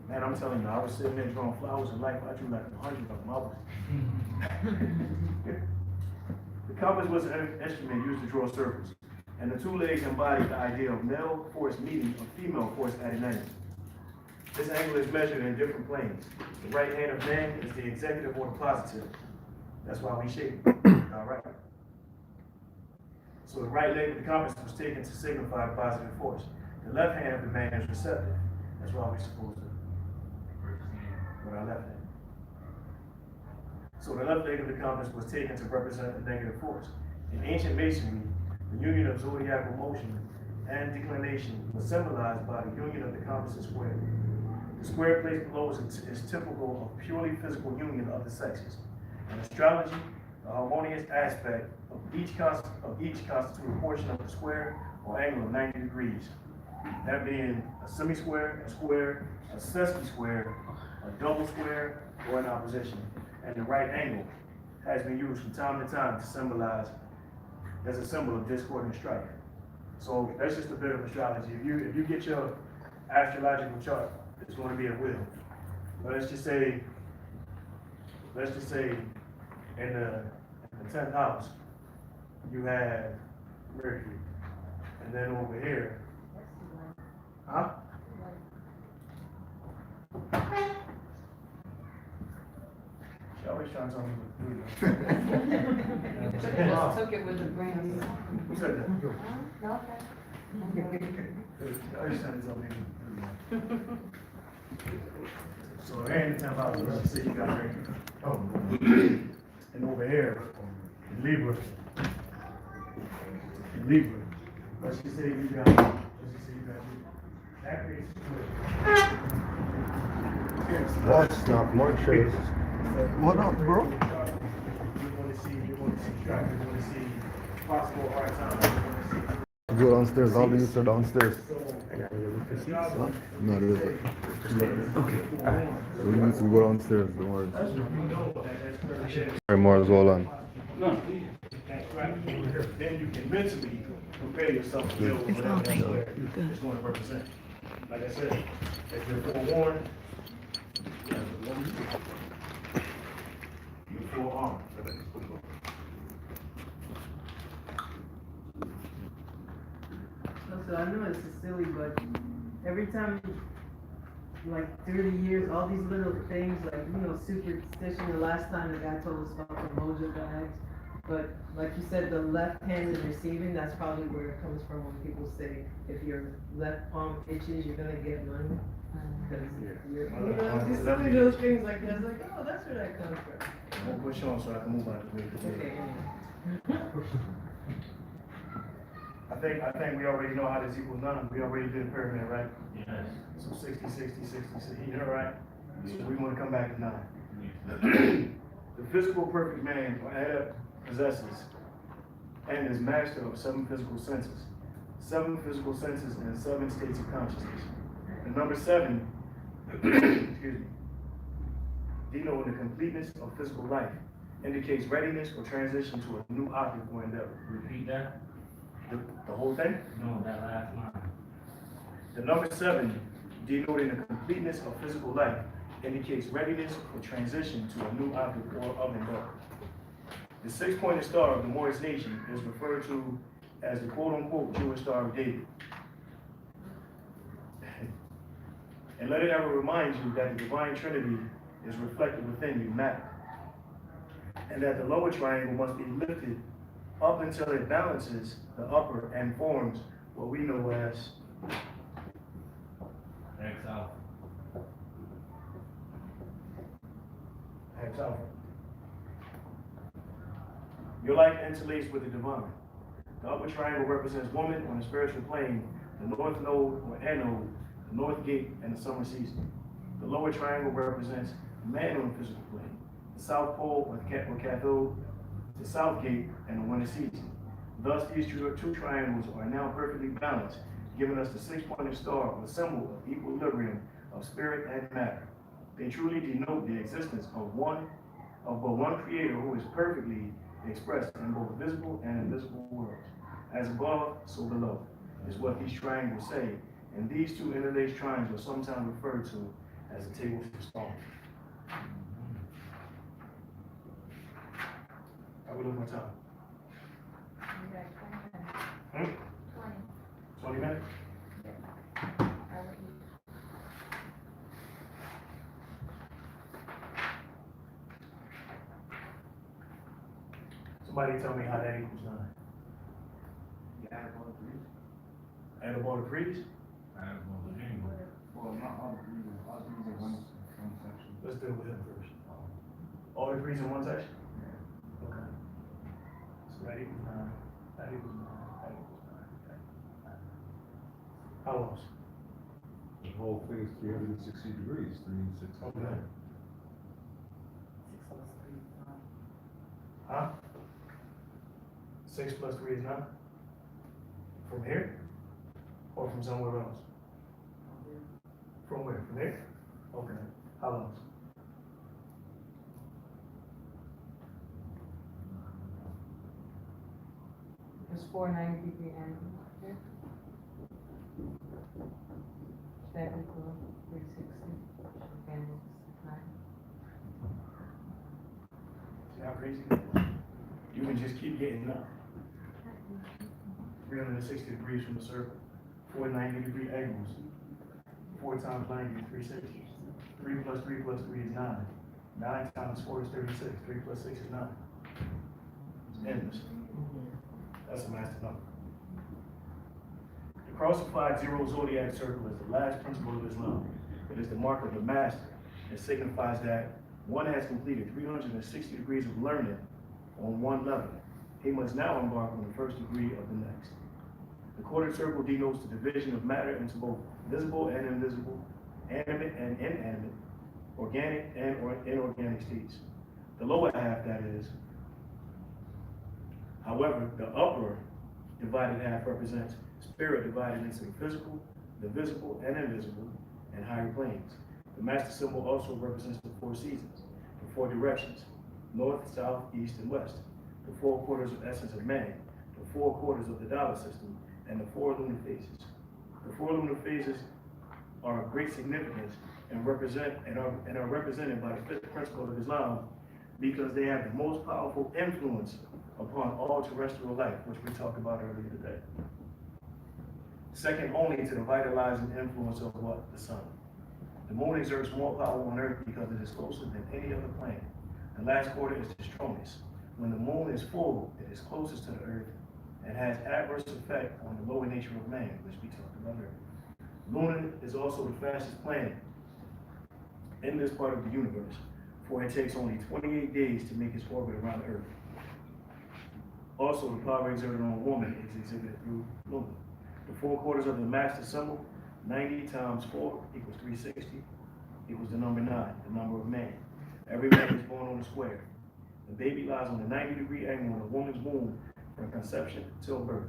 Man, I'm telling you, I was sitting there drawing flowers and life. I drew like 100 of them. I was. The compass was an instrument used to draw circles, and the two legs embodied the idea of male force meeting a female force at an angle. This angle is measured in different planes. The right hand of man is the executive or the positive. That's why we shape it. All right. So the right leg of the compass was taken to signify the positive force. The left hand of the man is receptive. That's why we're supposed to with our left hand. So the left leg of the compass was taken to represent the negative force. In ancient masonry, the union of zodiacal motion and declination was symbolized by the union of the compass and square. The square placed below is typical of purely physical union of the sexes. In astrology, the harmonious aspect of each constitutes a portion of the square or angle of 90 degrees. That being a semi-square, a square, a sesqui square, a double square, or an opposition. And the right angle has been used from time to time to symbolize as a symbol of discord and strife. So that's just a bit of astrology. If you get your astrological chart, it's going to be a wheel. But let's just say in the 10th house, you have Mercury. And then over here, huh? She always trying to tell me what to do. Just took it with the brain. Who said that? Okay. She always trying to tell me what to do. So here in the 10th house, let's see you got Mercury. Oh. And over here, in Libra. Let's just say you got Libra. That creates a That's not more chase. What up, bro? You want to see strife, you want to see possible hard times, you want to see. Go downstairs. All the youths are downstairs. So, No, there isn't. Okay. So you need to go downstairs. Don't worry. More as well on. then you can mentally prepare yourself to deal with whatever that square is going to represent. Like I said, if you're forewarned, you're forearmed. So I know it's silly, but every time, like through the years, all these little things, like, you know, superstition, the last time the guy told us about the mojo bags, but like you said, the left hand is receiving, that's probably where it comes from when people say, if your left palm itches, you're gonna get money. Because you're, you know, just some of those things like that, it's like, oh, that's where that comes from. I'm gonna push on so I can move out of the way. Okay, I think we already know how this equals 9. We already did a pyramid, right? Yes. So 60, 60, 60, 60, you know, right? So we want to come back to 9. The physical perfect man possesses and is master of 7 physical senses. 7 physical senses and 7 states of consciousness. The number 7, excuse me, denoting the completeness of physical life, indicates readiness for transition to a new object or endeavor. Repeat that? The whole thing? No, that last line. The number 7, denoting the completeness of physical life, indicates readiness for transition to a new object or of endeavor. The 6-pointed star of the Moorish nation is referred to as the quote-unquote Jewish Star of David. And let it ever remind you that the divine Trinity is reflected within you, matter. And that the lower triangle must be lifted up until it balances the upper and forms what we know as X alpha. X alpha. Your life interlaced with the divine. The upper triangle represents woman on the spiritual plane, the north node or anode, the north gate, and the summer season. The lower triangle represents man on the physical plane, the south pole or cathode, the south gate, and the winter season. Thus, these two triangles are now perfectly balanced, giving us the 6-pointed star, a symbol of equilibrium of spirit and matter. They truly denote the existence of but one creator who is perfectly expressed in both visible and invisible worlds. As above, so below, is what these triangles say, and these two interlaced triangles are sometimes referred to as the table for stone. How we doing my time? 20 minutes? Somebody tell me how that equals 9. You add up all the threes? Add up all the threes? Well, not all the threes in one section. Let's deal with him first. All the threes in one section? Okay. So that equals 9. That equals 9. That equals 9. Okay. How else? The whole thing is 360 degrees, 360. Okay. Huh? 6 plus 3 is 9? From here? Or from somewhere else? From where? From here? Okay. How else? It's 490-degree angle here. That equals 360. And it's 9. See how crazy that is? You can just keep getting up. 360 degrees from the circle. 490-degree angles. 4 times 90 is 360. 3 plus 3 plus 3 is 9. 9 times 4 is 36. 3 plus 6 is 9. It's endless. That's a master number. The crucified zero zodiac circle is the last principle of Islam. It is the mark of the master. It signifies that one has completed 360 degrees of learning on one level. He must now embark on the first degree of the next. The quartered circle denotes the division of matter into both visible and invisible, animate and inanimate, organic and inorganic states. The lower half, that is. However, the upper divided half represents spirit divided into the physical, the visible and invisible, and higher planes. The master symbol also represents the 4 seasons, the 4 directions, north, south, east, and west, the 4 quarters of essence of man, the 4 quarters of the dollar system, and the 4 lunar phases. The 4 lunar phases are of great significance and are represented by the 5th principle of Islam because they have the most powerful influence upon all terrestrial life, which we talked about earlier today. Second only to the vitalizing influence of what? The sun. The moon exerts more power on Earth because it is closer than any other planet. The last quarter is the strongest. When the moon is full, it is closest to the Earth and has adverse effect on the lower nature of man, which we talked about earlier. Luna is also the fastest planet in this part of the universe, for it takes only 28 days to make its orbit around the Earth. Also, the power exerted on a woman is exhibited through Luna. The 4 quarters of the master symbol, 90 times 4 equals 360, equals the number 9, the number of man. Every man is born on a square. The baby lies on a 90-degree angle in a woman's womb from conception till birth,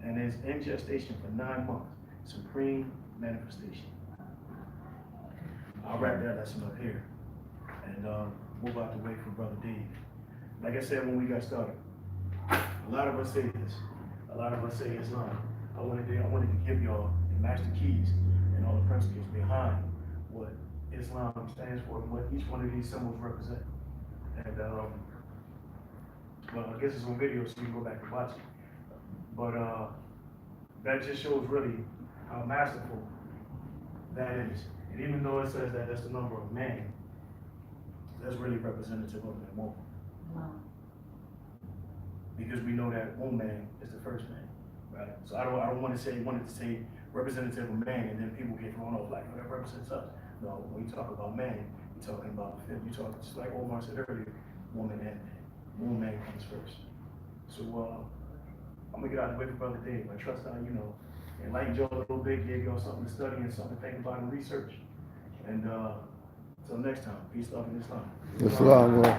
and is in gestation for 9 months. Supreme manifestation. I'll wrap that lesson up here, and move out the way for Brother Dave. Like I said when we got started, a lot of us say this. A lot of us say Islam. I wanted to give y'all the master keys and all the principles behind what Islam stands for and what each one of these symbols represent. And well, I guess it's on video, so you can go back and watch it. But that just shows really how masterful that is. And even though it says that that's the number of man, that's really representative of that woman. Wow. Because we know that one man is the first man, right? So I don't want to say representative of man, and then people get thrown off like, oh, that represents us. No, when you talk about man, you're talking about the fifth. You're talking, just like Omar said earlier, woman and man. One man comes first. So I'm gonna get out of the way for Brother Dave. I trust I, enlightened y'all a little bit, gave y'all something to study and something to think about and research. And until next time, peace, love, and Islam. Islam, bro.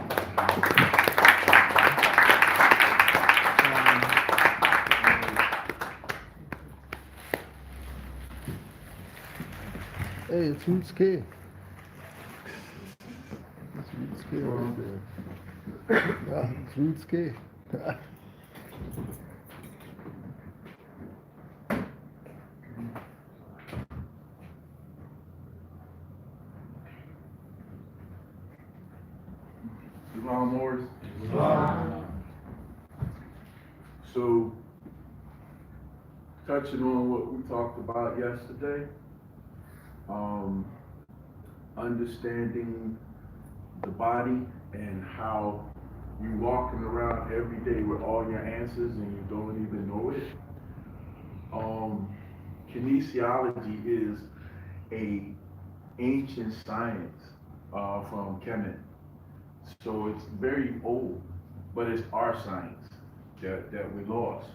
Hey, it's Roots K. It's Roots K right there. Yeah, it's Roots K. Moorish. So, touching on what we talked about yesterday, understanding the body and how you walking around every day with all your answers and you don't even know it. Kinesiology is a ancient science from Kemet. So it's very old, but it's our science that we lost.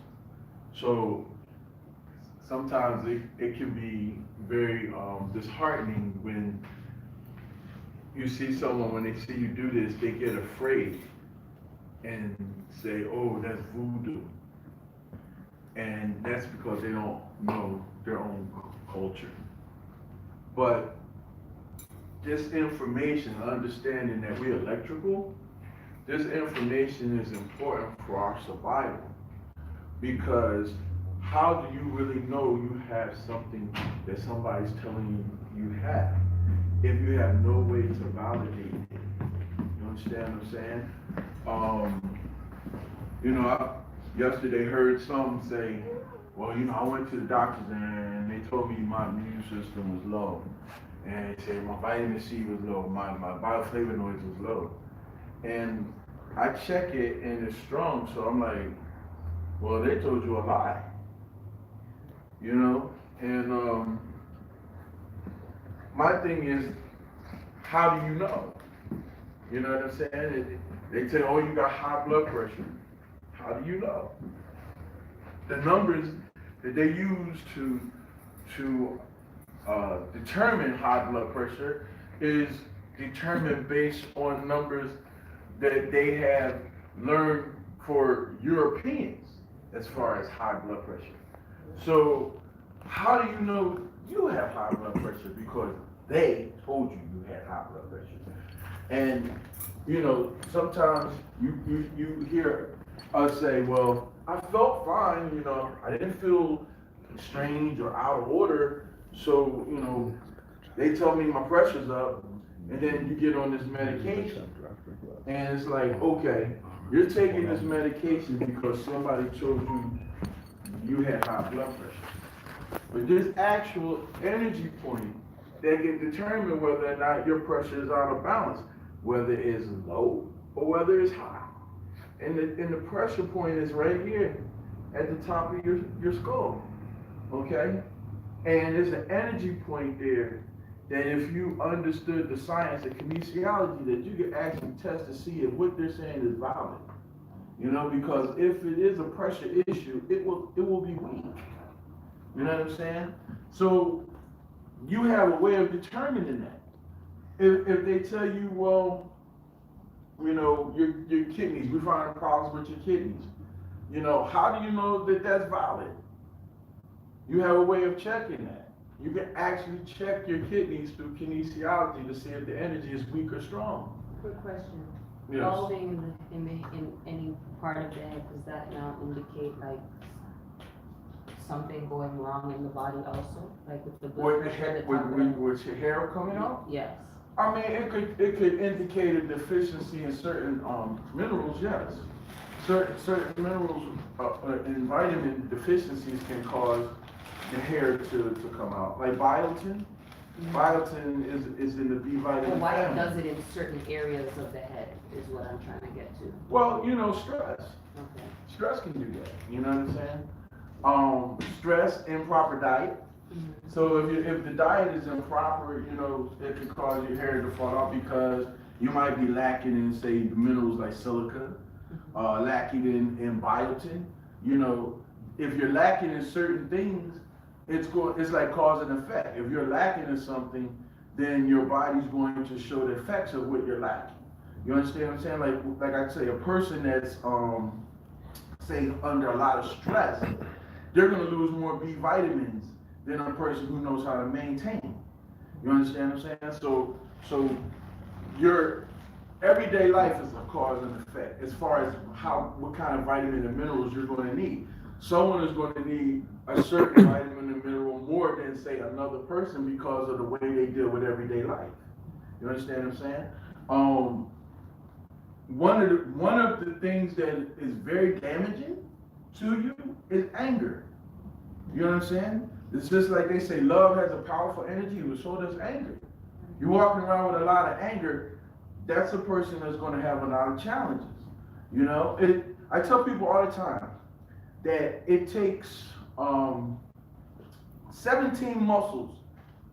So sometimes it can be very disheartening when you see someone, when they see you do this, they get afraid and say, oh, that's voodoo. And that's because they don't know their own culture. But this information, understanding that we're electrical, this information is important for our survival. Because how do you really know you have something that somebody's telling you have if you have no way to validate it? You understand what I'm saying? I yesterday heard some say, well, I went to the doctors and they told me my immune system was low. And they said my vitamin C was low, my bioflavonoids was low. And I check it and it's strong, so I'm like, well, they told you a lie. And my thing is, how do you know? You know what I'm saying? They say, oh, you got high blood pressure. How do you know? The numbers that they use to determine high blood pressure is determined based on numbers that they have learned for Europeans as far as high blood pressure. So how do you know you have high blood pressure? Because they told you you had high blood pressure. And sometimes you hear us say, well, I felt fine, I didn't feel strange or out of order. So, they tell me my pressure's up, and then you get on this medication. And it's like, okay, you're taking this medication because somebody told you had high blood pressure. But there's actual energy point that can determine whether or not your pressure is out of balance, whether it's low or whether it's high. And the pressure point is right here at the top of your skull, okay? And there's an energy point there that if you understood the science of kinesiology, that you could actually test to see if what they're saying is valid. Because if it is a pressure issue, it will be weak. You know what I'm saying? So you have a way of determining that. If they tell you, well, you know, your kidneys. We find problems with your kidneys. You know, how do you know that that's valid? You have a way of checking that. You can actually check your kidneys through kinesiology to see if the energy is weak or strong. Quick question. Yes. Balding in any part of the head, does that now indicate like something going wrong in the body also? Like with the blood pressure? With your hair coming out? Yes. I mean, it could indicate a deficiency in certain minerals, yes. Certain minerals and vitamin deficiencies can cause the hair to come out. Like biotin. Biotin is in the B vitamin Well, why it family. does it in certain areas of the head is what I'm trying to get to. Well, you know, stress. Okay. Stress can do that. You know what I'm saying? Stress, improper diet. So if the diet is improper, you know, it could cause your hair to fall out because you might be lacking in, say, minerals like silica, lacking in biotin. You know, if you're lacking in certain things, it's like cause and effect. If you're lacking in something, then your body's going to show the effects of what you're lacking. You understand what I'm saying? Like I say, a person that's say under a lot of stress, they're gonna lose more B vitamins than a person who knows how to maintain. You understand what I'm saying? So your everyday life is a cause and effect as far as what kind of vitamin and minerals you're going to need. Someone is going to need a certain vitamin and mineral more than say another person because of the way they deal with everyday life. You understand what I'm saying? One of the things that is very damaging to you is anger. You know what I'm saying? It's just like they say, love has a powerful energy, but so does anger. You're walking around with a lot of anger, that's a person that's going to have a lot of challenges. You know, I tell people all the time that it takes 17 muscles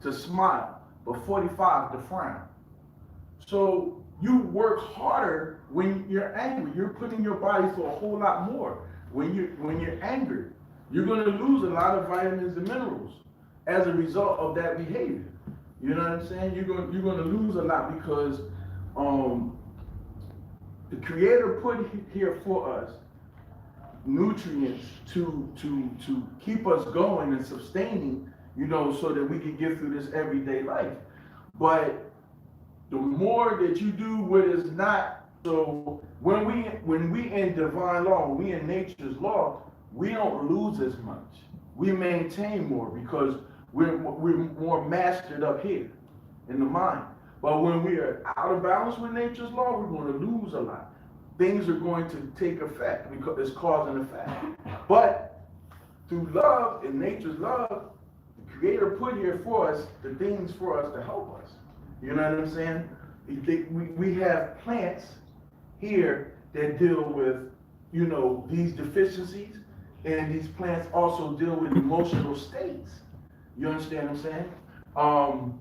to smile, but 45 to frown. So you work harder when you're angry. You're putting your body through a whole lot more when you're angry. You're going to lose a lot of vitamins and minerals as a result of that behavior. You know what I'm saying? You're going to lose a lot because the Creator put here for us nutrients to keep us going and sustaining, you know, so that we can get through this everyday life. But the more that you do what is not, so when we in divine law, when we in nature's law, we don't lose as much. We maintain more because we're more mastered up here in the mind. But when we are out of balance with nature's law, we're going to lose a lot. Things are going to take effect because it's cause and effect. But through love and nature's love, the Creator put here for us the things for us to help us. You know what I'm saying? We have plants here that deal with, you know, these deficiencies, and these plants also deal with emotional states. You understand what I'm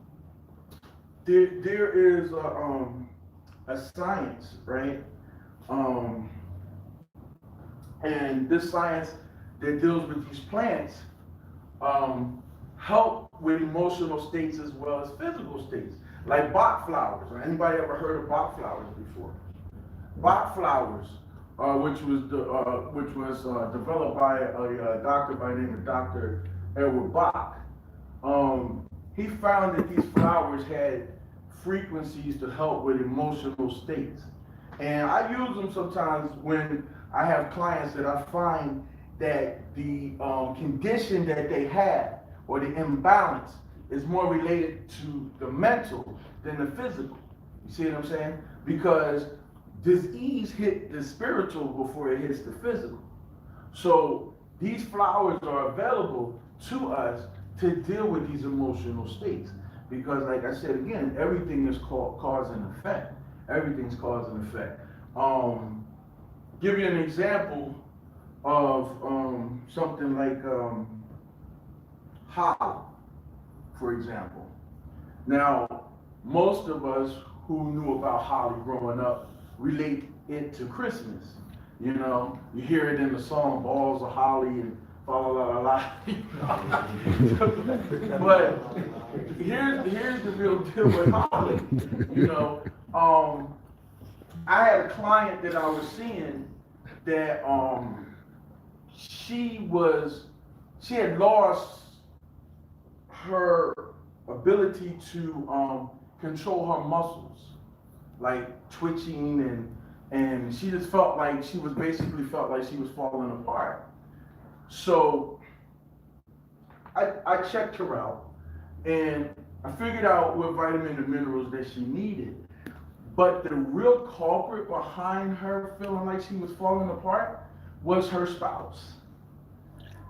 saying? There is a science, right? And this science that deals with these plants help with emotional states as well as physical states, like Bach flowers. Anybody ever heard of Bach flowers before? Bach flowers, which was developed by a doctor by the name of Dr. Edward Bach. He found that these flowers had frequencies to help with emotional states. And I use them sometimes when I have clients that I find that the condition that they have or the imbalance is more related to the mental than the physical. You see what I'm saying? Because disease hit the spiritual before it hits the physical. So these flowers are available to us to deal with these emotional states. Because like I said again, everything is called cause and effect. Everything's cause and effect. Give you an example of something like holly, for example. Now, most of us who knew about holly growing up relate it to Christmas. You know, you hear it in the song "Balls of Holly" and la la la la. But here's the real deal with holly. You know, I had a client that I was seeing that she had lost her ability to control her muscles, like twitching, and she just felt like she was falling apart. So I checked her out, and I figured out what vitamin and minerals that she needed. But the real culprit behind her feeling like she was falling apart was her spouse.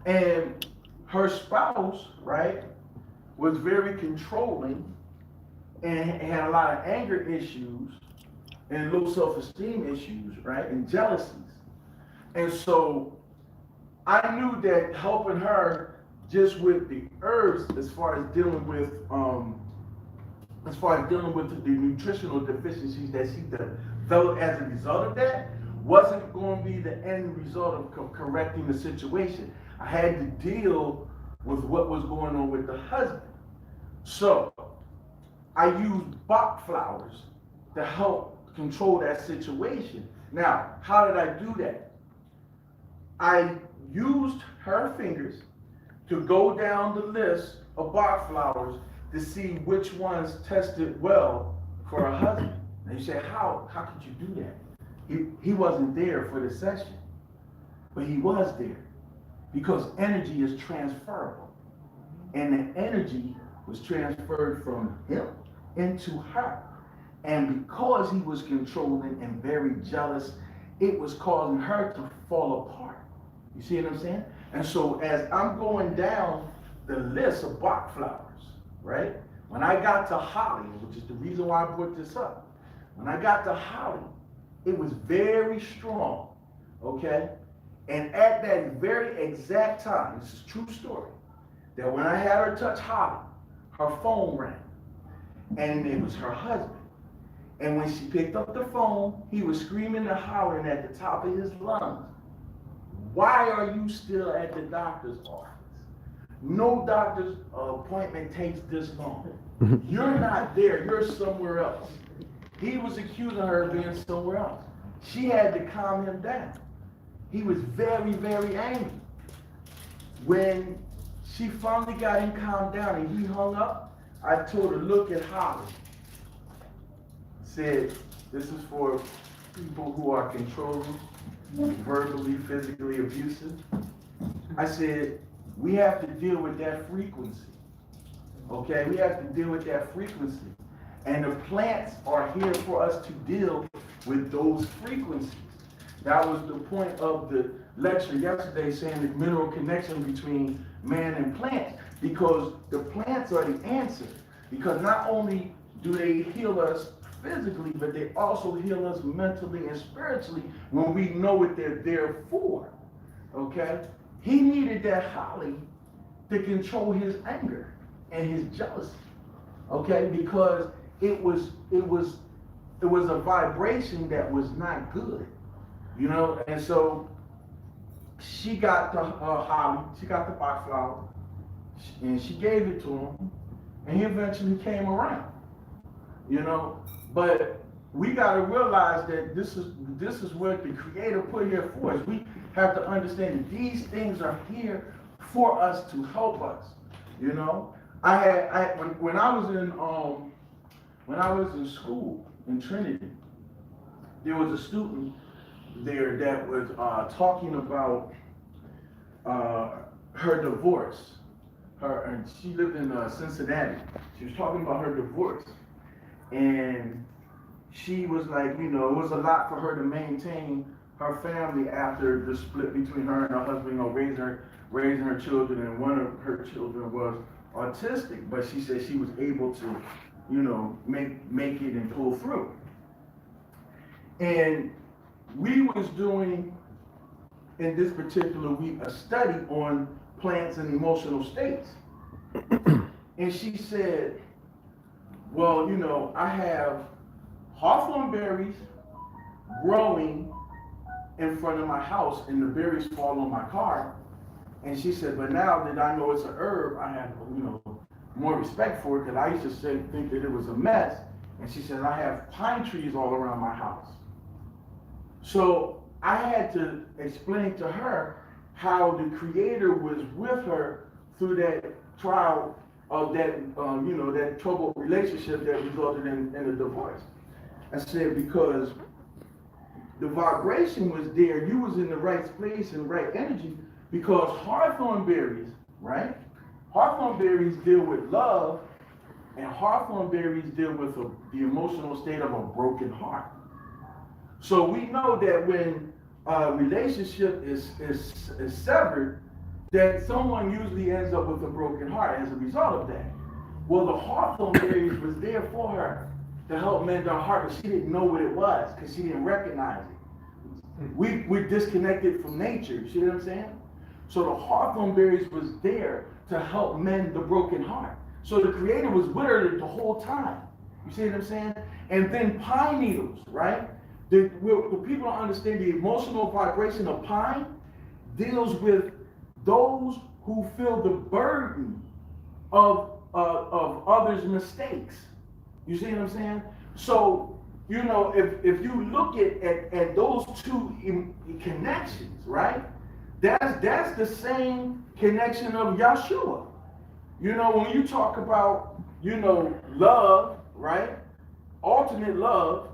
And her spouse, right, was very controlling and had a lot of anger issues and low self-esteem issues, right, and jealousies. And so I knew that helping her just with the herbs, as far as dealing with the nutritional deficiencies that she developed as a result of that, wasn't going to be the end result of correcting the situation. I had to deal with what was going on with the husband. So I used Bach flowers to help control that situation. Now, how did I do that? I used her fingers to go down the list of Bach flowers to see which ones tested well for her husband. And you say, how could you do that? He wasn't there for the session, but he was there because energy is transferable. And the energy was transferred from him into her. And because he was controlling and very jealous, it was causing her to fall apart. You see what I'm saying? And so as I'm going down the list of Bach flowers, right? When I got to holly, which is the reason why I brought this up, when I got to holly, it was very strong, okay? And at that very exact time, this is a true story, that when I had her touch holly, her phone rang, and it was her husband. And when she picked up the phone, he was screaming and hollering at the top of his lungs, "Why are you still at the doctor's office? No doctor's appointment takes this long. You're not there, you're somewhere else." He was accusing her of being somewhere else. She had to calm him down. He was very, very angry. When she finally got him calmed down and he hung up, I told her, "Look at Holly." Said, "This is for people who are controlling, verbally, physically abusive." I said, "We have to deal with that frequency. Okay, we have to deal with that frequency. And the plants are here for us to deal with those frequencies." That was the point of the lecture yesterday, saying the mineral connection between man and plant, because the plants are the answer. Because not only do they heal us physically, but they also heal us mentally and spiritually when we know what they're there for. Okay? He needed that holly to control his anger and his jealousy. Okay? Because it was a vibration that was not good. You know, and so she got the holly, she got the Bach flower, and she gave it to him, and he eventually came around. You know, but we got to realize that this is what the Creator put here for us. We have to understand that these things are here for us to help us. You know, when I was in school in Trinity, there was a student there that was talking about her divorce. And she lived in Cincinnati. She was talking about her divorce. And she was like, you know, it was a lot for her to maintain her family after the split between her and her husband, you know, raising her children, and one of her children was autistic, but she said she was able to, you know, make it and pull through. And we was doing, in this particular week, a study on plants and emotional states. And she said, "Well, you know, I have hawthorn berries growing in front of my house, and the berries fall on my car." And she said, "But now that I know it's an herb, I have, you know, more respect for it, because I used to think that it was a mess." And she said, "I have pine trees all around my house." So I had to explain to her how the Creator was with her through that trial of that, that troubled relationship that resulted in a divorce. I said, because the vibration was there, you was in the right place and right energy, because hawthorn berries, right? Hawthorn berries deal with love, and hawthorn berries deal with the emotional state of a broken heart. So we know that when a relationship is severed, that someone usually ends up with a broken heart as a result of that. Well, the hawthorn berries was there for her to help mend her heart, but she didn't know what it was because she didn't recognize it. We're disconnected from nature, you see what I'm saying? So the hawthorn berries was there to help mend the broken heart. So the Creator was with her the whole time. You see what I'm saying? And then pine needles, right? The people don't understand the emotional vibration of pine deals with those who feel the burden of others' mistakes. You see what I'm saying? So, if you look at those two connections, right? That's the same connection of Yeshua. When you talk about, love, right? Ultimate love,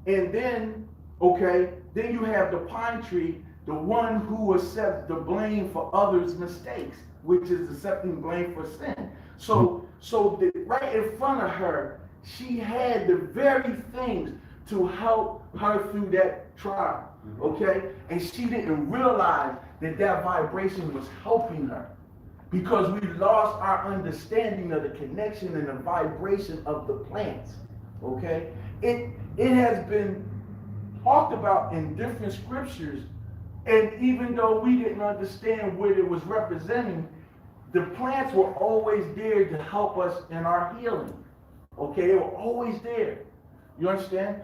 and then you have the pine tree, the one who accepts the blame for others' mistakes, which is accepting blame for sin. So right in front of her, she had the very things to help her through that trial, okay? And she didn't realize that vibration was helping her, because we lost our understanding of the connection and the vibration of the plants, okay? It has been talked about in different scriptures, and even though we didn't understand what it was representing, the plants were always there to help us in our healing, okay? They were always there. You understand?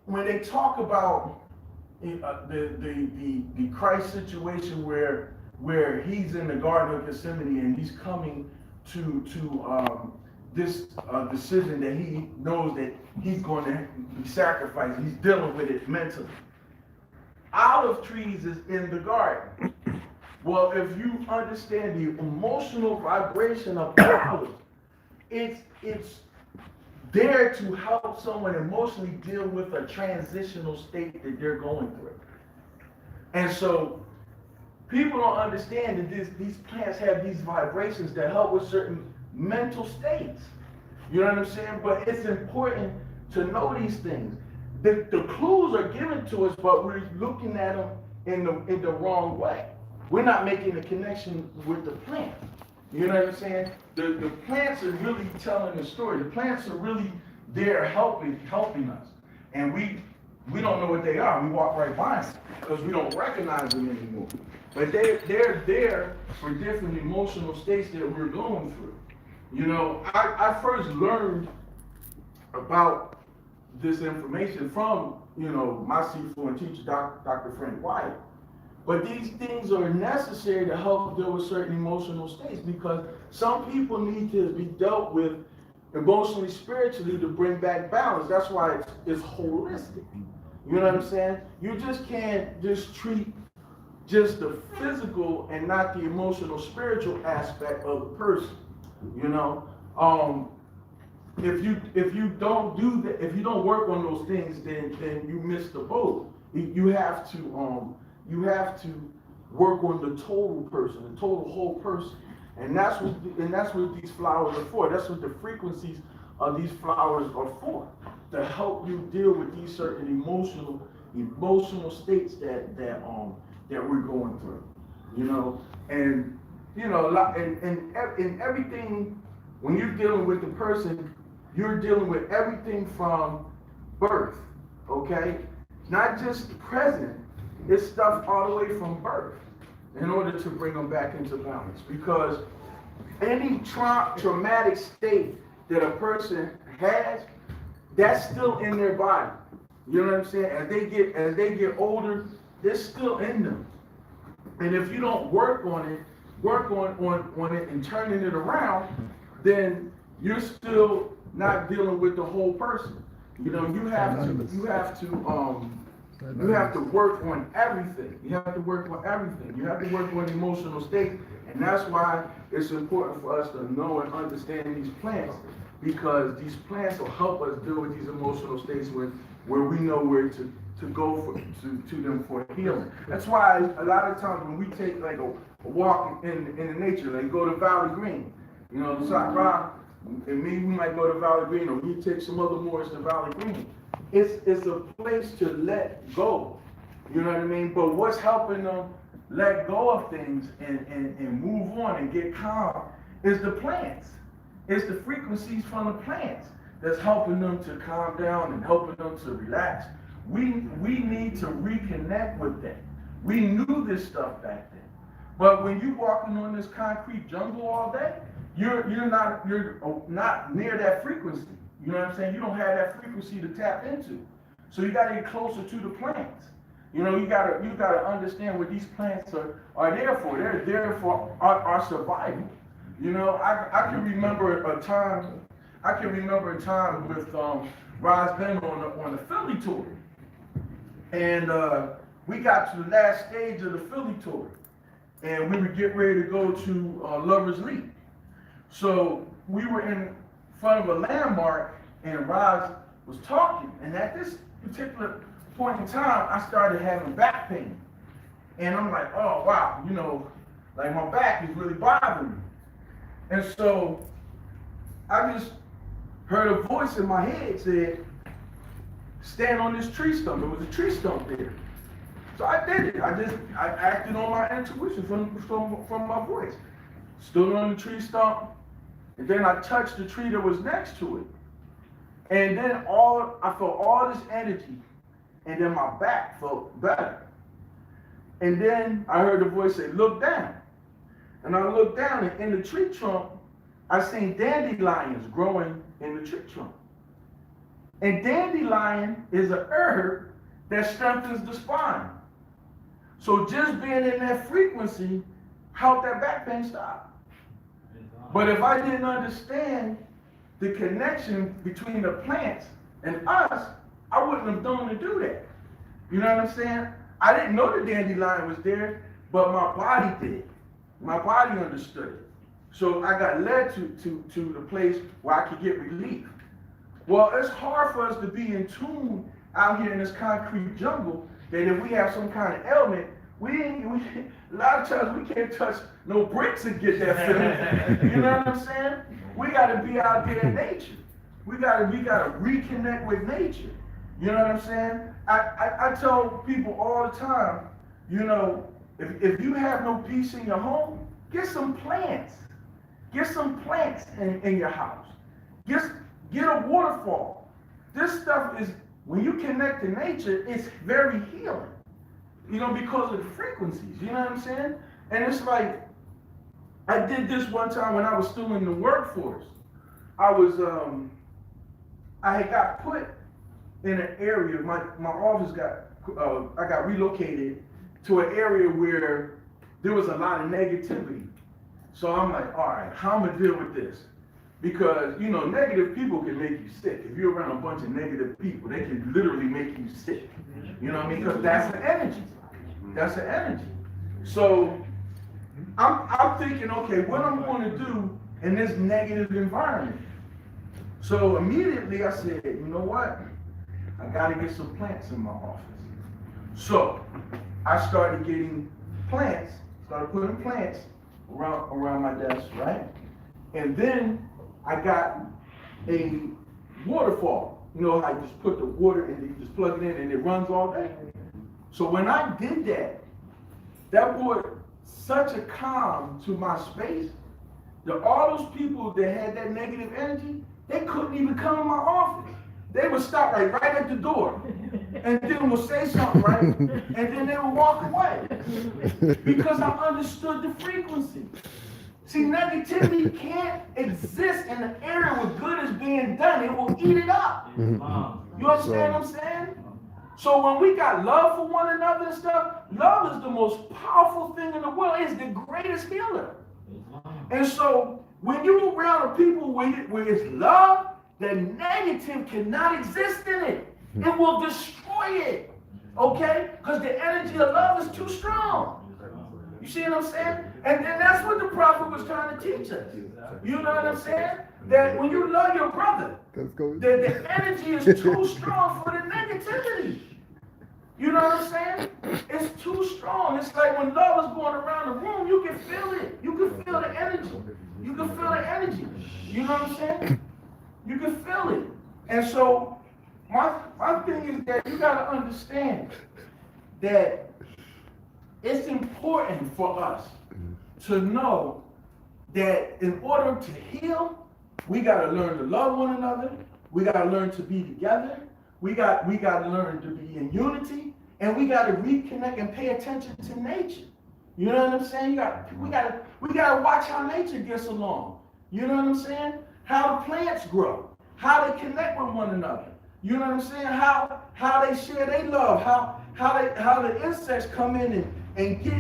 When they talk about the Christ situation where he's in the Garden of Gethsemane and he's coming to this decision that he knows that he's going to be sacrificed. He's dealing with it mentally. Olive trees is in the garden. Well, if you understand the emotional vibration of olives, it's there to help someone emotionally deal with a transitional state that they're going through. And so people don't understand that these plants have these vibrations that help with certain mental states. You know what I'm saying? But it's important to know these things. The clues are given to us, but we're looking at them in the wrong way. We're not making the connection with the plant. You know what I'm saying? The plants are really telling the story. The plants are really there helping us. And we don't know what they are. We walk right by them because we don't recognize them anymore. But they're there for different emotional states that we're going through. I first learned about this information from, my C4 and teacher, Dr. Frank Wyatt. But these things are necessary to help deal with certain emotional states, because some people need to be dealt with emotionally, spiritually, to bring back balance. That's why it's holistic. You know what I'm saying? You just can't just treat just the physical and not the emotional, spiritual aspect of the person. If you don't do that, if you don't work on those things, then you miss the boat. You have to work on the total person, the total whole person, and that's what these flowers are for. That's what the frequencies of these flowers are for, to help you deal with these certain emotional states that we're going through. And everything. When you're dealing with the person, you're dealing with everything from birth, okay? Not just present. It's stuff all the way from birth in order to bring them back into balance. Because any traumatic state that a person has, that's still in their body. You know what I'm saying? As they get older, they're still in them. And if you don't work on it and turning it around, then you're still not dealing with the whole person. You know, you have to work on everything. You have to work on everything. You have to work on emotional states. And that's why it's important for us to know and understand these plants, because these plants will help us deal with these emotional states where we know where to go to them for healing. That's why a lot of times when we take like a walk in the nature, like go to Valley Green, you know, the side rock, and maybe we might go to Valley Green, or we take some other Moorish to Valley Green. It's a place to let go. You know what I mean? But what's helping them let go of things and move on and get calm is the plants. It's the frequencies from the plants that's helping them to calm down and helping them to relax. We need to reconnect with that. We knew this stuff back then. But when you're walking on this concrete jungle all day, you're not near that frequency. You know what I'm saying? You don't have that frequency to tap into. So you gotta get closer to the plants. You know, you gotta understand what these plants are there for. They're there for our survival. You know, I can remember a time with Roz Ben on the Philly tour. And we got to the last stage of the Philly tour. And we would get ready to go to Lover's Leap. So we were in front of a landmark and Roz was talking. And at this particular point in time, I started having back pain. And I'm like, oh wow, you know, like my back is really bothering me. And so I just heard a voice in my head said, stand on this tree stump. There was a tree stump there. So I did it. I acted on my intuition from my voice. Stood on the tree stump, and then I touched the tree that was next to it. And then I felt all this energy, and then my back felt better. And then I heard the voice say, look down. And I looked down, and in the tree trunk, I seen dandelions growing in the tree trunk. And dandelion is an herb that strengthens the spine. So just being in that frequency helped that back pain stop. But if I didn't understand the connection between the plants and us, I wouldn't have known to do that. You know what I'm saying? I didn't know the dandelion was there, but my body did. My body understood it. So I got led to the place where I could get relief. Well, it's hard for us to be in tune out here in this concrete jungle that if we have some kind of ailment, a lot of times we can't touch no bricks and get that feeling. You know what I'm saying? We got to be out there in nature. We got to reconnect with nature. You know what I'm saying? I tell people all the time, you know, if you have no peace in your home, get some plants. Get some plants in your house. Get a waterfall. This stuff is, when you connect to nature, it's very healing. You know, because of the frequencies, you know what I'm saying? And it's like, I did this one time when I was still in the workforce. I had got put in an area, my office I got relocated to an area where there was a lot of negativity. So I'm like, all right, how am I gonna deal with this? Because, you know, negative people can make you sick. If you're around a bunch of negative people, they can literally make you sick. You know what I mean? Because that's the energy. That's the energy. So I'm thinking, okay, what I'm going to do in this negative environment. So immediately I said, you know what? I got to get some plants in my office. So I started getting plants, started putting plants around my desk, right? And then I got a waterfall. You know, I just put the water and you just plug it in and it runs all day. So when I did that brought such a calm to my space that all those people that had that negative energy, they couldn't even come in my office. They would stop right at the door and then would say something, right? And then they would walk away because I understood the frequency. See, negativity can't exist in an area where good is being done. It will eat it up. You understand what I'm saying? So when we got love for one another and stuff, love is the most powerful thing in the world. It's the greatest healer. And so when you're around people where it's love, the negative cannot exist in it. It will destroy it. Okay? Because the energy of love is too strong. You see what I'm saying? And that's what the prophet was trying to teach us. You know what I'm saying? That when you love your brother, the energy is too strong for the negativity. You know what I'm saying? It's too strong. It's like when love is going around the room, you can feel it. You can feel the energy. You can feel the energy. You know what I'm saying? You can feel it. And so my thing is that you got to understand that it's important for us to know that in order to heal, we got to learn to love one another. We got to learn to be together. We got to learn to be in unity, and we got to reconnect and pay attention to nature. You know what I'm saying? We got to watch how nature gets along. You know what I'm saying? How the plants grow, how they connect with one another. You know what I'm saying? How they share their love, how the insects come in and get,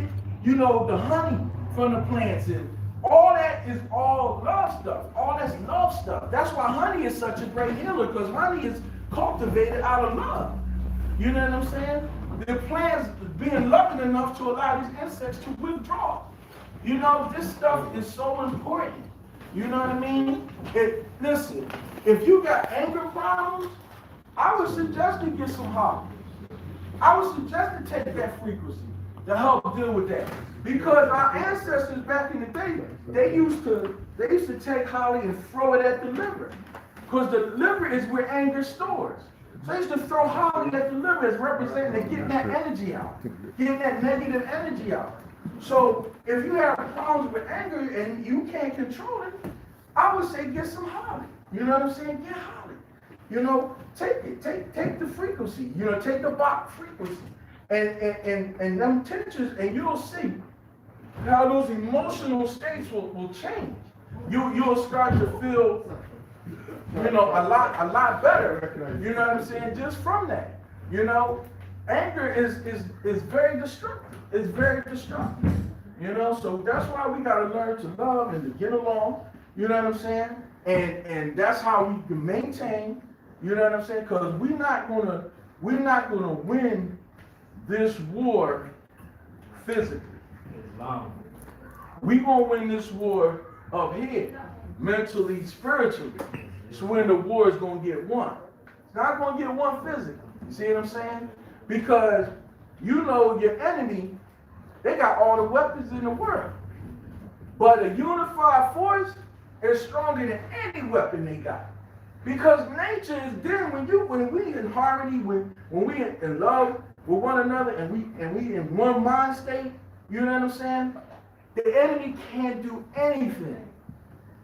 you know, the honey from the plants, and all that is all love stuff. All that's love stuff. That's why honey is such a great healer, because honey is cultivated out of love. You know what I'm saying? The plants being loving enough to allow these insects to withdraw. You know, this stuff is so important. You know what I mean? Listen, if you got anger problems, I would suggest to get some holly. I would suggest to take that frequency to help deal with that. Because our ancestors back in the day, they used to take holly and throw it at the liver. Because the liver is where anger stores. So they used to throw holly at the liver as representing that getting that energy out, getting that negative energy out. So if you have problems with anger and you can't control it, I would say get some holly. You know what I'm saying? Get holly. You know, take it. Take the frequency. You know, take the Bach frequency. And them tensions, and you'll see how those emotional states will change. You'll start to feel, you know, a lot better. You know what I'm saying? Just from that. You know, anger is very destructive. It's very destructive. You know, so that's why we gotta learn to love and to get along. You know what I'm saying? And that's how we can maintain. You know what I'm saying? Because we're not gonna win this war physically. We're gonna win this war up here, mentally, spiritually. So when the war is gonna get won. It's not gonna get won physically. You see what I'm saying? Because you know your enemy, they got all the weapons in the world. But a unified force is stronger than any weapon they got. Because nature is then when we in harmony, when we in love with one another, and we in one mind state, you know what I'm saying? The enemy can't do anything.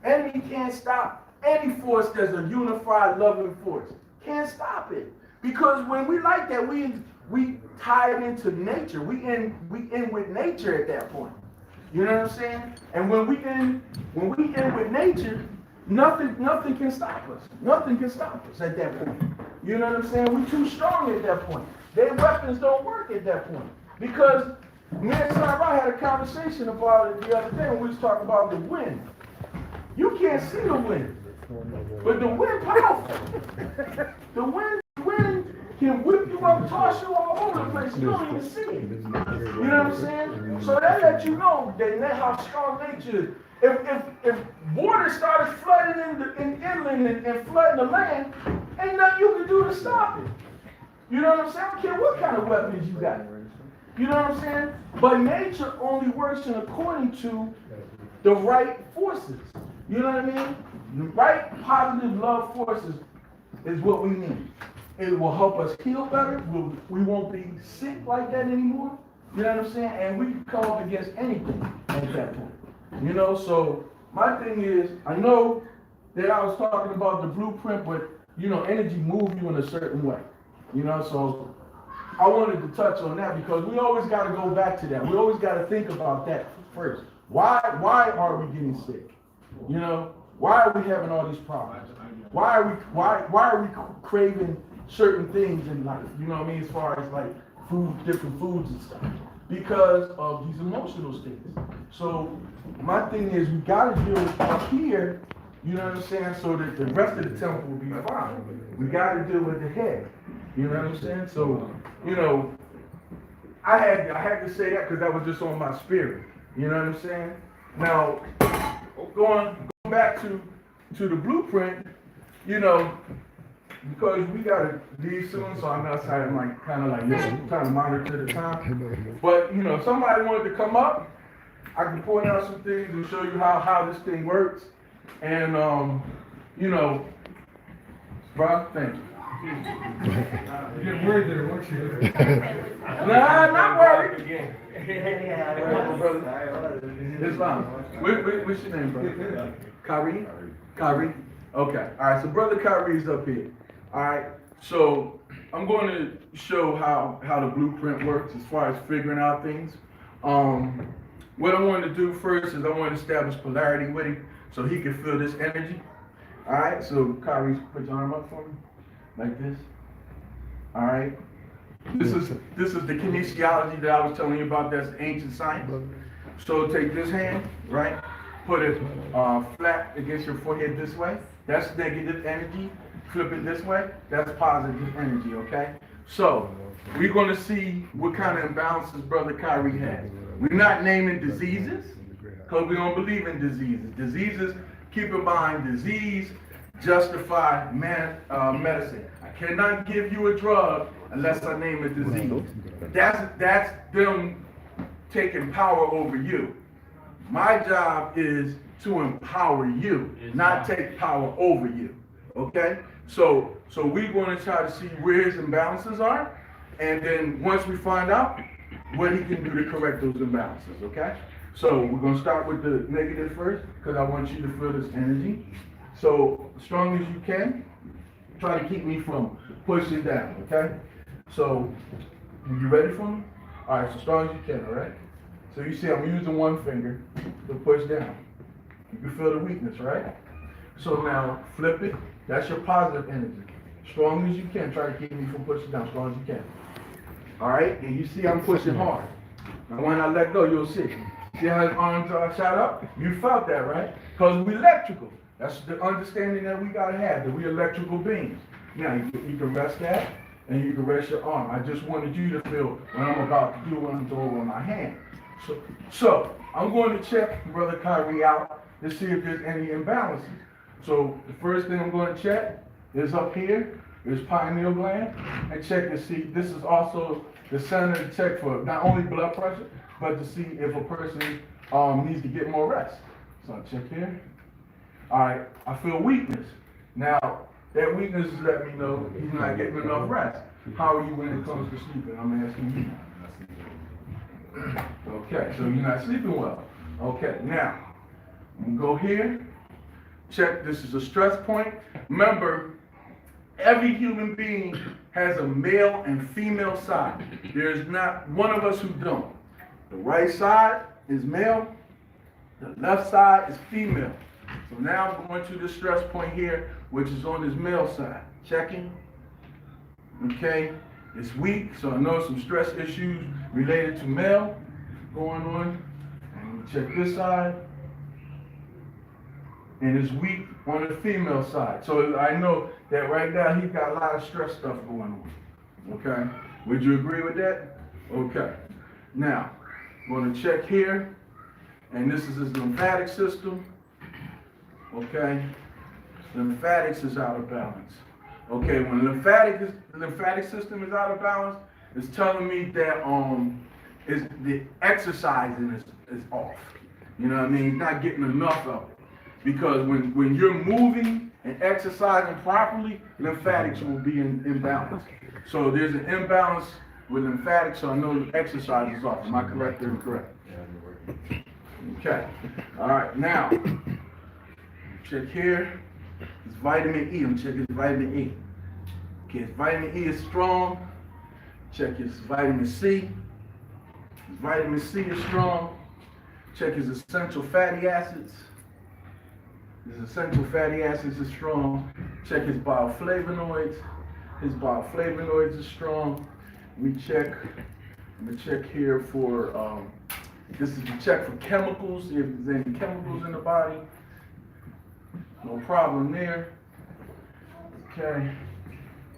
Enemy can't stop any force that's a unified loving force. Can't stop it. Because when we like that, we tie it into nature. We in with nature at that point. You know what I'm saying? And when we in with nature, nothing can stop us. Nothing can stop us at that point. You know what I'm saying? We're too strong at that point. Their weapons don't work at that point. Because me and Setenra had a conversation about it the other day when we was talking about the wind. You can't see the wind. But the wind powerful. The wind can whip you up, toss you all over the place. You don't even see it. You know what I'm saying? So that lets you know that how strong nature is. If water started flooding in inland and flooding the land, ain't nothing you can do to stop it. You know what I'm saying? I don't care what kind of weapons you got. You know what I'm saying? But nature only works in according to the right forces. You know what I mean? The right positive love forces is what we need. It will help us heal better. We won't be sick like that anymore. You know what I'm saying? And we can come up against anything at that point. You know, so my thing is, I know that I was talking about the blueprint, but, you know, energy moves you in a certain way. You know, so I wanted to touch on that because we always got to go back to that. We always got to think about that first. Why are we getting sick? You know, why are we having all these problems? Why are we craving certain things in life? You know what I mean? As far as like food, different foods and stuff. Because of these emotional states. So my thing is we got to deal with up here You know what I'm saying? So that the rest of the temple will be fine. We got to deal with the head. You know what I'm saying? So, you know, I had to say that because that was just on my spirit. You know what I'm saying? Now, going back to the blueprint, you know, because we gotta leave soon, so I'm outside. I'm like kind of like trying to monitor the time. But you know, if somebody wanted to come up, I can point out some things and show you how this thing works. And you know, bro, thank you. You're getting worried there, weren't you? Nah, not worried. It's fine. What's your name, brother? Kyrie? Kyrie? Okay. All right, so brother Kyrie's up here. All right, so I'm going to show how the blueprint works as far as figuring out things. What I want to do first is I want to establish polarity with him so he can feel this energy. All right, so Kyrie, put your arm up for me, like this. All right. This is the kinesiology that I was telling you about. That's ancient science. So take this hand, right? Put it flat against your forehead this way. That's negative energy. Flip it this way. That's positive energy, okay? So we're going to see what kind of imbalances Brother Kyrie has. We're not naming diseases because we don't believe in diseases. Diseases, keep in mind, disease justify medicine. I cannot give you a drug unless I name a disease. That's them taking power over you. My job is to empower you, not take power over you. Okay? So we're going to try to see where his imbalances are, and then once we find out what he can do to correct those imbalances. Okay? So we're going to start with the negative first, because I want you to feel this energy. So as strong as you can, try to keep me from pushing down. Okay? So you ready for me? All right, so strong as you can. All right? So you see I'm using one finger to push down. You can feel the weakness, right? So now flip it. That's your positive energy. Strong as you can. Try to keep me from pushing down. Strong as you can. All right? And you see I'm pushing hard. Now when I let go, you'll see. See how his arms are shot up? You felt that, right? Because we're electrical. That's the understanding that we got to have, that we're electrical beings. Now you can rest that, and you can rest your arm. I just wanted you to feel what I'm about to do when I'm doing with my hand. So I'm going to check Brother Kyrie out to see if there's any imbalances. So the first thing I'm going to check is up here, is pineal gland, and check to see, this is also the center to check for not only blood pressure, but to see if a person needs to get more rest. So I'll check here. All right, I feel weakness. Now, that weakness is letting me know he's not getting enough rest. How are you when it comes to sleeping? I'm asking you. Okay, so you're not sleeping well. Okay, now, I'm gonna go here, check, this is a stress point. Remember, every human being has a male and female side. There's not one of us who don't. The right side is male, the left side is female. So now I'm going to the stress point here, which is on his male side. Checking, okay, it's weak, so I know some stress issues related to male going on. And check this side, and it's weak on the female side. So I know that right now he's got a lot of stress stuff going on. Okay, would you agree with that? Okay. Now, I'm going to check here, and this is his lymphatic system. Okay, lymphatics is out of balance. Okay, when the lymphatic system is out of balance, it's telling me that is the exercising is off. You know what I mean? Not getting enough of it. Because when you're moving and exercising properly, lymphatics will be in balance. So there's an imbalance with lymphatics, so I know the exercise is off. Am I correct or incorrect? Okay. All right, now, check here. It's vitamin E. I'm checking his vitamin E. Okay, his vitamin E is strong. Check his vitamin C. His vitamin C is strong. Check his essential fatty acids. His essential fatty acids is strong. Check his bioflavonoids. His bioflavonoids is strong. Let me check. I'm gonna check here for this is to check for chemicals, if there's any chemicals in the body. No problem there. Okay.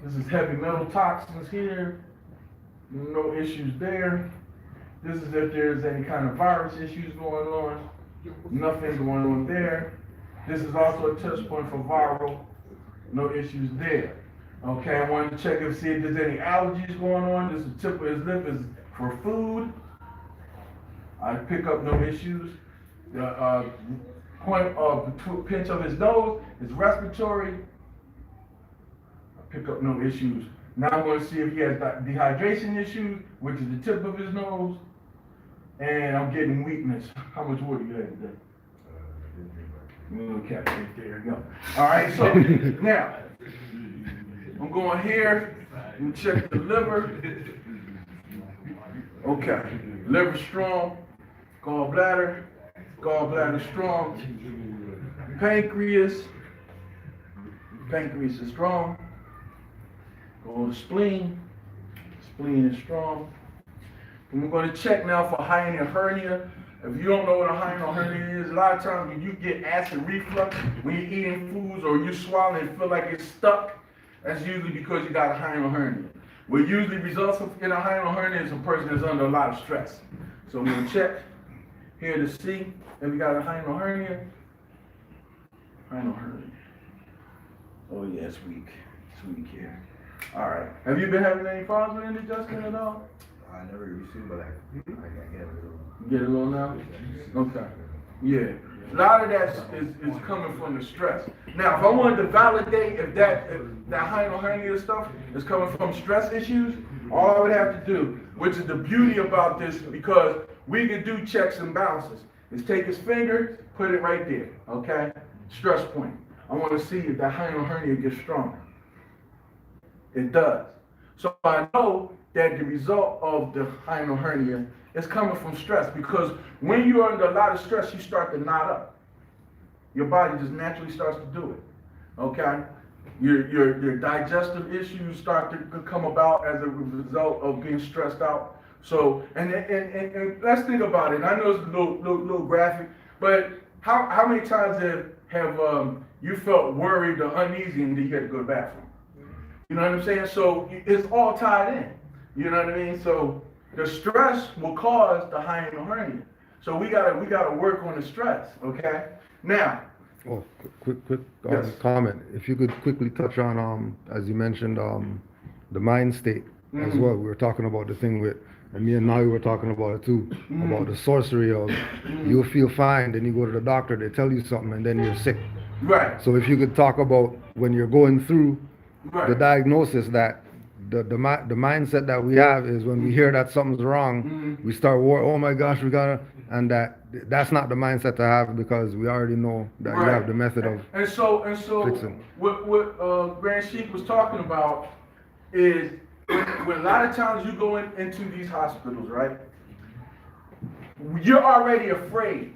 This is heavy metal toxins here. No issues there. This is if there's any kind of virus issues going on. Nothing going on there. This is also a touch point for viral. No issues there. Okay, I wanted to check and see if there's any allergies going on. This is the tip of his lip is for food. I pick up no issues. The point of the pinch of his nose is respiratory. I pick up no issues. Now I'm going to see if he has dehydration issues, which is the tip of his nose. And I'm getting weakness. How much water you had today? Okay, there you go. All right, so now I'm going here and check the liver. Okay, liver strong, gallbladder strong, pancreas is strong. Go to spleen is strong. And we're going to check now for hyoidal hernia. If you don't know what a hyoidal hernia is, a lot of times when you get acid reflux, when you're eating foods or you're swallowing and feel like it's stuck, that's usually because you got a hyoidal hernia. What usually results in a hyoidal hernia is a person that's under a lot of stress. So we're going to check here to see if we got a hyoidal hernia. Hyoidal hernia. Oh yeah, it's weak. It's weak here. All right. Have you been having any problems with indigestion at all? I never received, but I get it. You get a little now? Okay. Yeah. A lot of that is coming from the stress. Now, if I wanted to validate if that hyoidal hernia stuff is coming from stress issues, all I would have to do, which is the beauty about this, because we can do checks and balances, is take his finger, put it right there, okay? Stress point. I want to see if that hyoidal hernia gets stronger. It does. So I know that the result of the hyoidal hernia is coming from stress, because when you're under a lot of stress, you start to knot up. Your body just naturally starts to do it. Okay? Your digestive issues start to come about as a result of being stressed out. So, and let's think about it. I know it's a little graphic, but how many times have you felt worried or uneasy and then you had to go to the bathroom? You know what I'm saying? So it's all tied in. You know what I mean? So the stress will cause the hyoidal hernia. So we gotta work on the stress. Okay. Now. Oh, quick Yes. comment. If you could quickly touch on as you mentioned the mind state as well. We were talking about the thing with, and me and Gnawiel were talking about it too, about the sorcery of you'll feel fine, then you go to the doctor, they tell you something, and then you're sick. Right. So if you could talk about when you're going through the diagnosis, that the mindset that we have is when we hear that something's wrong, we start oh my gosh, we gotta, and that's not the mindset to have, because we already know that you have the method of fixing. What Grand Sheik was talking about is when a lot of times you go into these hospitals, right? You're already afraid.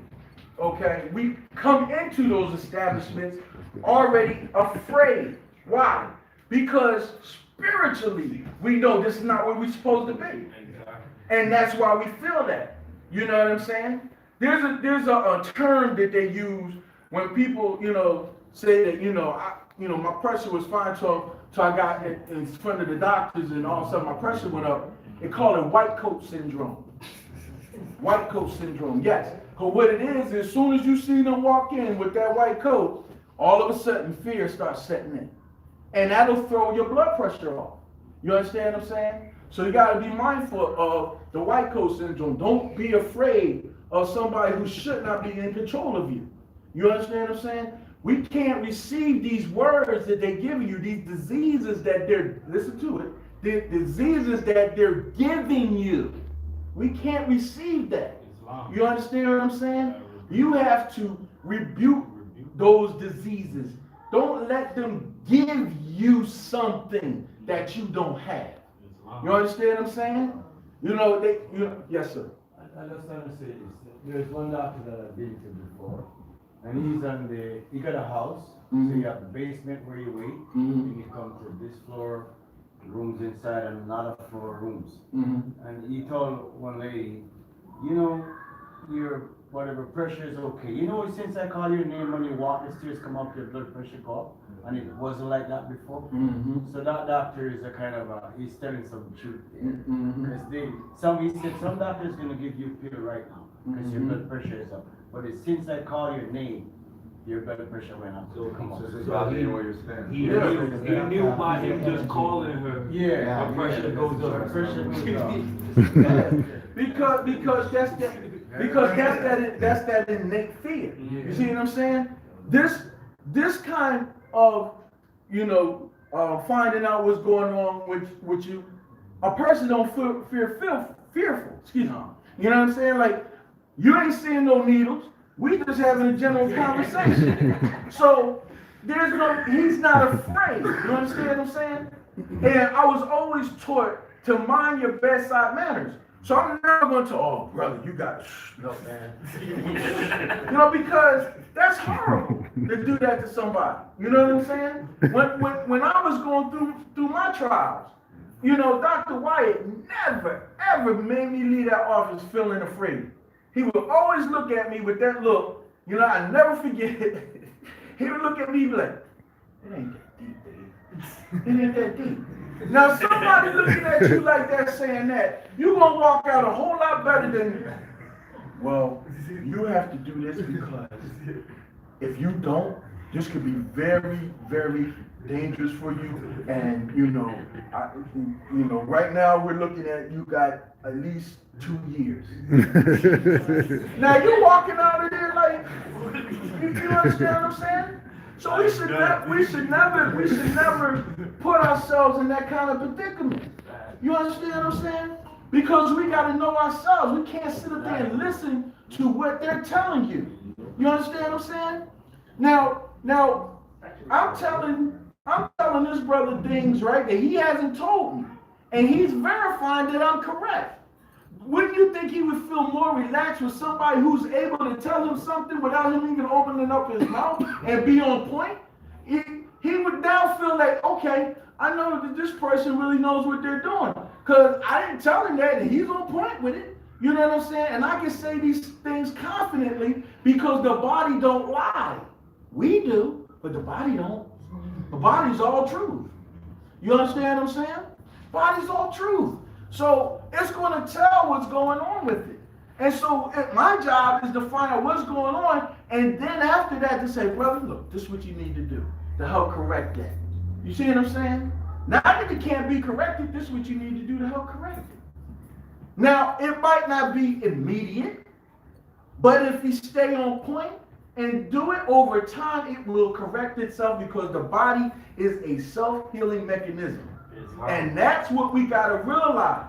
Okay, we come into those establishments already afraid. Why? Because spiritually, we know this is not where we're supposed to be. And that's why we feel that. You know what I'm saying? There's a term that they use when people, say that, my pressure was fine till I got in front of the doctors and all of a sudden my pressure went up. They call it white coat syndrome. White coat syndrome, yes. But what it is, as soon as you see them walk in with that white coat, all of a sudden fear starts setting in. And that'll throw your blood pressure off. You understand what I'm saying? So you gotta be mindful of the white coat syndrome. Don't be afraid of somebody who should not be in control of you. You understand what I'm saying? We can't receive these words that they give you, these diseases that listen to it, the diseases that they're giving you. We can't receive that. You understand what I'm saying? You have to rebuke those diseases. Don't let them give you something that you don't have. You understand what I'm saying? Yes, sir. I just want to say this. There's one doctor that I've been to before, and he got a house, so you have the basement where you wait, and you come to this floor, rooms inside, and another floor rooms. And he told one lady, your whatever, pressure is okay. You know, since I call your name when you walk the stairs, come up, your blood pressure go up, and it wasn't like that before. Mm-hmm. So that doctor is a kind of he's telling some truth there. Mm-hmm. Because he said some doctor's gonna give you a pill right now, because your blood pressure is up. But since I call your name, your blood pressure went up. So Come on. he knew by him just calling her. Yeah. Her pressure goes up. Her pressure goes up. Because that's that innate fear. You see what I'm saying? This kind of, finding out what's going on with you, a person don't feel fearful. Excuse me. You know what I'm saying? Like, you ain't seeing no needles. We just having a general conversation. So he's not afraid. You understand what I'm saying? And I was always taught to mind your bedside manners. So I'm never going to, oh, brother, you got to, no, man. Because that's horrible to do that to somebody. You know what I'm saying? When I was going through my trials, Dr. Wyatt never, ever made me leave that office feeling afraid. He would always look at me with that look, I never forget it. He would look at me like, it ain't that deep, babe. It ain't that deep. Now, somebody looking at you like that, saying that, you're going to walk out a whole lot better than, well, you have to do this because if you don't, this could be very, very dangerous for you. And, right now we're looking at you got at least 2 years. Now, you're walking out of there like, you understand what I'm saying? So we should never put ourselves in that kind of predicament. You understand what I'm saying? Because we got to know ourselves. We can't sit up there and listen to what they're telling you. You understand what I'm saying? Now, I'm telling this brother things, right, that he hasn't told me, and he's verifying that I'm correct. Wouldn't you think he would feel more relaxed with somebody who's able to tell him something without him even opening up his mouth and be on point? He would now feel like, okay, I know that this person really knows what they're doing. Because I didn't tell him that, and he's on point with it. You know what I'm saying? And I can say these things confidently because the body don't lie. We do, but the body don't. The body's all truth. You understand what I'm saying? Body's all truth. So it's going to tell what's going on with it. And so my job is to find out what's going on, and then after that to say, brother, look, this is what you need to do to help correct that. You see what I'm saying? Not that it can't be corrected, this is what you need to do to help correct it. Now, it might not be immediate, but if you stay on point and do it over time, it will correct itself because the body is a self-healing mechanism. And that's what we got to realize,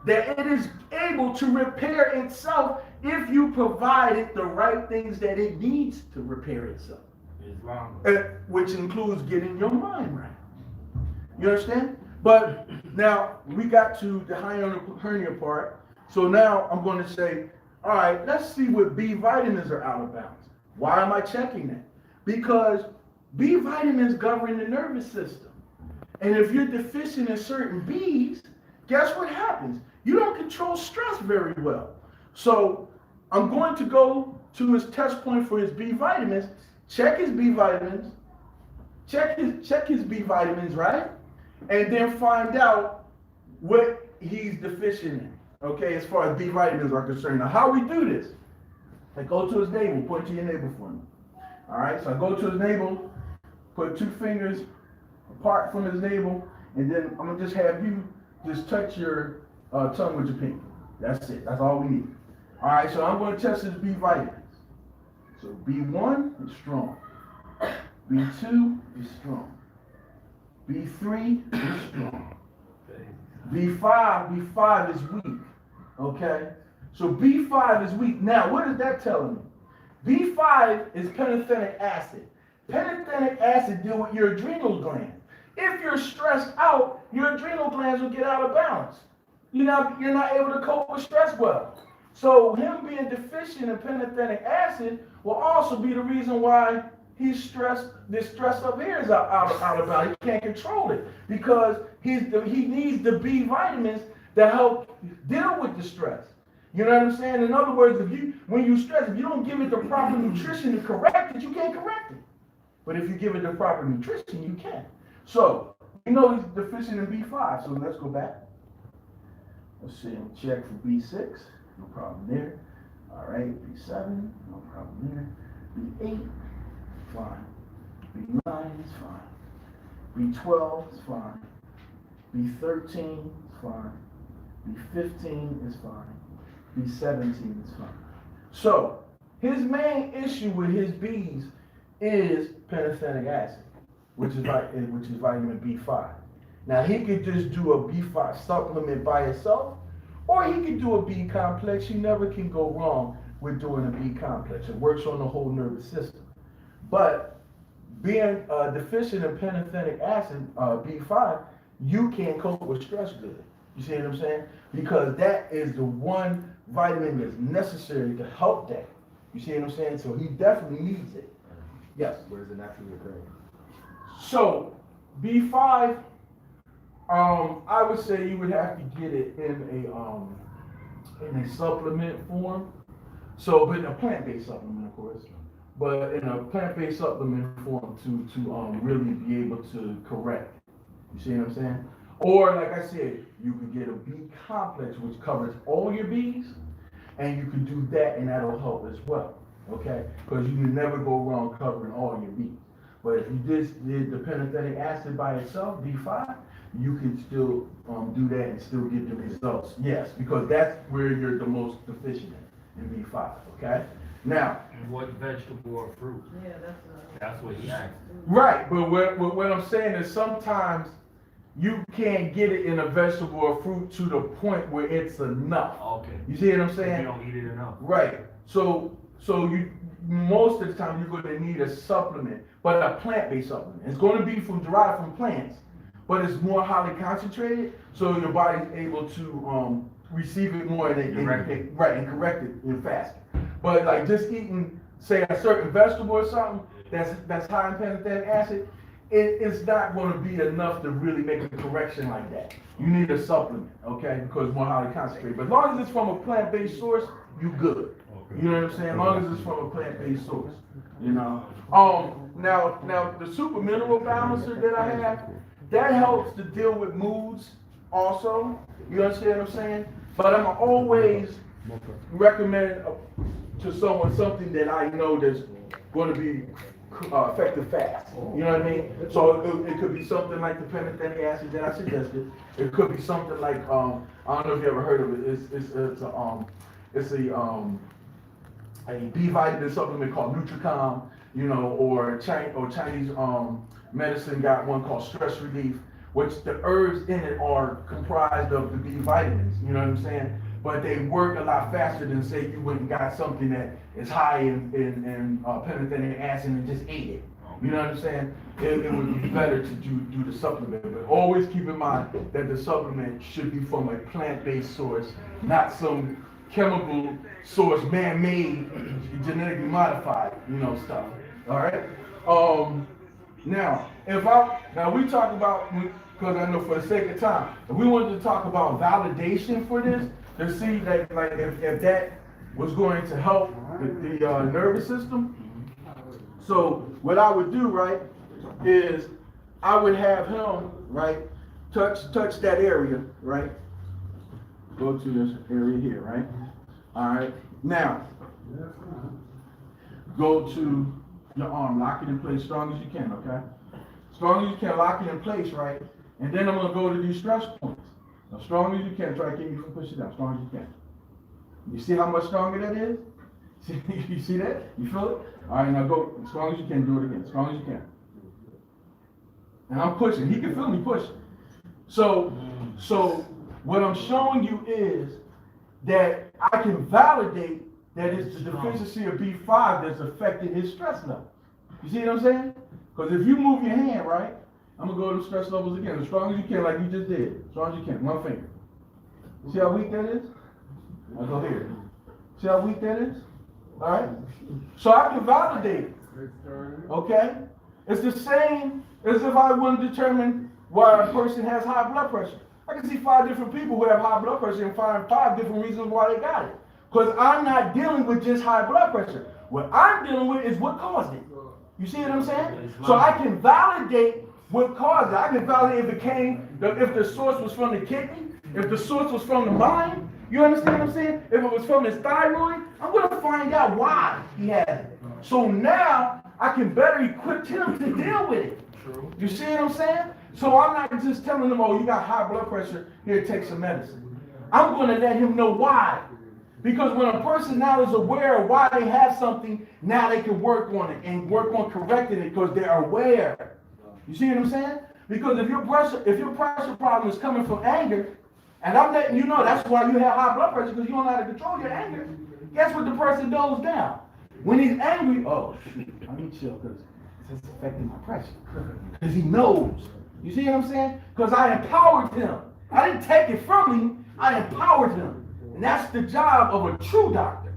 that it is able to repair itself if you provide it the right things that it needs to repair itself. Which includes getting your mind right. You understand? But now we got to the hernia part. So now I'm going to say, all right, let's see what B vitamins are out of balance. Why am I checking that? Because B vitamins govern the nervous system. And if you're deficient in certain B's, guess what happens? You don't control stress very well. So I'm going to go to his test point for his B vitamins, check his B vitamins, check his B vitamins, right? And then find out what he's deficient in, okay, as far as B vitamins are concerned. Now, how we do this? I go to his navel, point to your navel for me. All right, so I go to his navel, put 2 fingers apart from his navel, and then I'm gonna just have you just touch your tongue with your pinky. That's it. That's all we need. All right. So I'm going to test his B vitamins. So B1 is strong. B2 is strong. B3 is strong. B5 is weak. Okay. So B5 is weak. Now, what is that telling me? B5 is pantothenic acid. Pantothenic acid deals with your adrenal glands. If you're stressed out, your adrenal glands will get out of balance. You're not able to cope with stress well. So him being deficient in pantothenic acid will also be the reason why he's stressed. This stress up here is out of balance. He can't control it because he needs the B vitamins to help deal with the stress. You know what I'm saying? In other words, when you stress, if you don't give it the proper nutrition to correct it, you can't correct it. But if you give it the proper nutrition, you can. So, you know he's deficient in B5, so let's go back. Let's see, check for B6, no problem there. All right, B7, no problem there. B8, fine. B9 is fine. B12 is fine. B13 is fine. B15 is fine. B17 is fine. So, his main issue with his Bs is pantothenic acid, which is vitamin B5. Now, he could just do a B5 supplement by itself, or he could do a B complex. You never can go wrong with doing a B complex. It works on the whole nervous system. But being deficient in pantothenic acid, B5, you can't cope with stress good. You see what I'm saying? Because that is the one vitamin that's necessary to help that. You see what I'm saying? So he definitely needs it. Yes? Where does it naturally occur? So, B5, I would say you would have to get it in a supplement form. So, but a plant-based supplement, of course. But in a plant-based supplement form to really be able to correct. You see what I'm saying? Or, like I said, you could get a B complex, which covers all your Bs, and you can do that, and that'll help as well. Okay? Because you can never go wrong covering all your Bs. But if you just did the pantothenic acid by itself, B5, you can still do that and still get the results. Yes, because that's where you're the most deficient in B5. Okay? Now, What vegetable or fruit? Yeah, That's what he asked. right, but what I'm saying is sometimes you can't get it in a vegetable or fruit to the point where it's enough. Okay. You see what I'm You saying? don't eat it enough. Right. So you most of the time you're going to need a supplement, but a plant-based supplement. It's going to be derived from plants, but it's more highly concentrated, so your body's able to receive it more and correct it faster. But like just eating, say, a certain vegetable or something that's high in pantothenic acid, it's not going to be enough to really make a correction like that. You need a supplement, okay, because it's more highly concentrated. But as long as it's from a plant-based source, you good. You know what I'm saying? As long as it's from a plant-based source, you know. Now the super mineral balancer that I have, that helps to deal with moods also. You understand what I'm saying? But I'm always recommend to someone something that I know that's going to be effective fast. You know what I mean? So it could be something like the pantothenic acid that I suggested. It could be something like I don't know if you ever heard of it. It's a B vitamin supplement called Nutritional, you know, or Chinese medicine got one called Stress Relief, which the herbs in it are comprised of the B vitamins. You know what I'm saying? But they work a lot faster than, say, you went and got something that is high in pantothenic acid and just ate it. You know what I'm saying? It would be better to do the supplement. But always keep in mind that the supplement should be from a plant-based source, not some chemical source, man-made, genetically modified, you know, stuff. All right? Now we talk about, because I know for the sake of time, if we wanted to talk about validation for this, to see that, like, if that was going to help the nervous system. So what I would do, right, is I would have him, right, touch that area, right? Go to this area here, right? All right. Now, go to your arm, lock it in place strong as you can, okay? Strong as you can, lock it in place, right? And then I'm gonna go to these stress points. As strong as you can, try to keep me from pushing down, as strong as you can. You see how much stronger that is? You see that? You feel it? All right, now go as strong as you can, do it again, as strong as you can. And I'm pushing, he can feel me pushing. So what I'm showing you is that I can validate that it's the deficiency of B5 that's affecting his stress level. You see what I'm saying? Because if you move your hand, right, I'm gonna go to the stress levels again, as strong as you can, like you just did. As strong as you can, one finger. See how weak that is? I'll go here. See how weak that is? All right? So I can validate it. Okay? It's the same as if I want to determine why a person has high blood pressure. I can see 5 different people who have high blood pressure and find 5 different reasons why they got it. Because I'm not dealing with just high blood pressure. What I'm dealing with is what caused it. You see what I'm saying? So I can validate what caused it. I can validate if the source was from the kidney, if the source was from the mind. You understand what I'm saying? If it was from his thyroid, I'm going to find out why he had it. So now I can better equip him to deal with it. You see what I'm saying? So I'm not just telling him, oh, you got high blood pressure, here, take some medicine. I'm going to let him know why. Because when a person now is aware of why they have something, now they can work on it and work on correcting it because they're aware. You see what I'm saying? Because if your pressure problem is coming from anger, and I'm letting you know that's why you have high blood pressure, because you don't know how to control your anger, guess what the person does now? When he's angry, oh, shoot, I need to chill because it's affecting my pressure. Because he knows. You see what I'm saying? Because I empowered him. I didn't take it from him, I empowered him. And that's the job of a true doctor,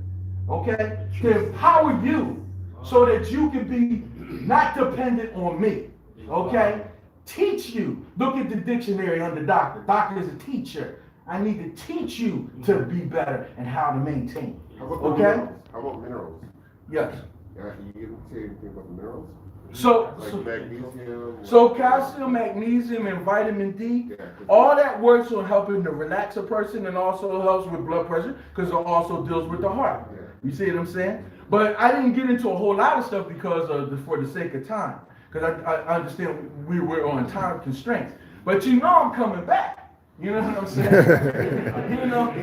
okay? To empower you so that you can be not dependent on me, okay? Teach you. Look at the dictionary under doctor. Doctor is a teacher. I need to teach you to be better and how to maintain. Okay? How about minerals? Yes. You didn't say anything about the minerals? So Magnesium. So calcium, magnesium, and vitamin D, all that works on helping to relax a person and also helps with blood pressure because it also deals with the heart. You see what I'm saying? But I didn't get into a whole lot of stuff because for the sake of time. Because I understand we were on time constraints. But you know I'm coming back. You know what I'm saying? You know,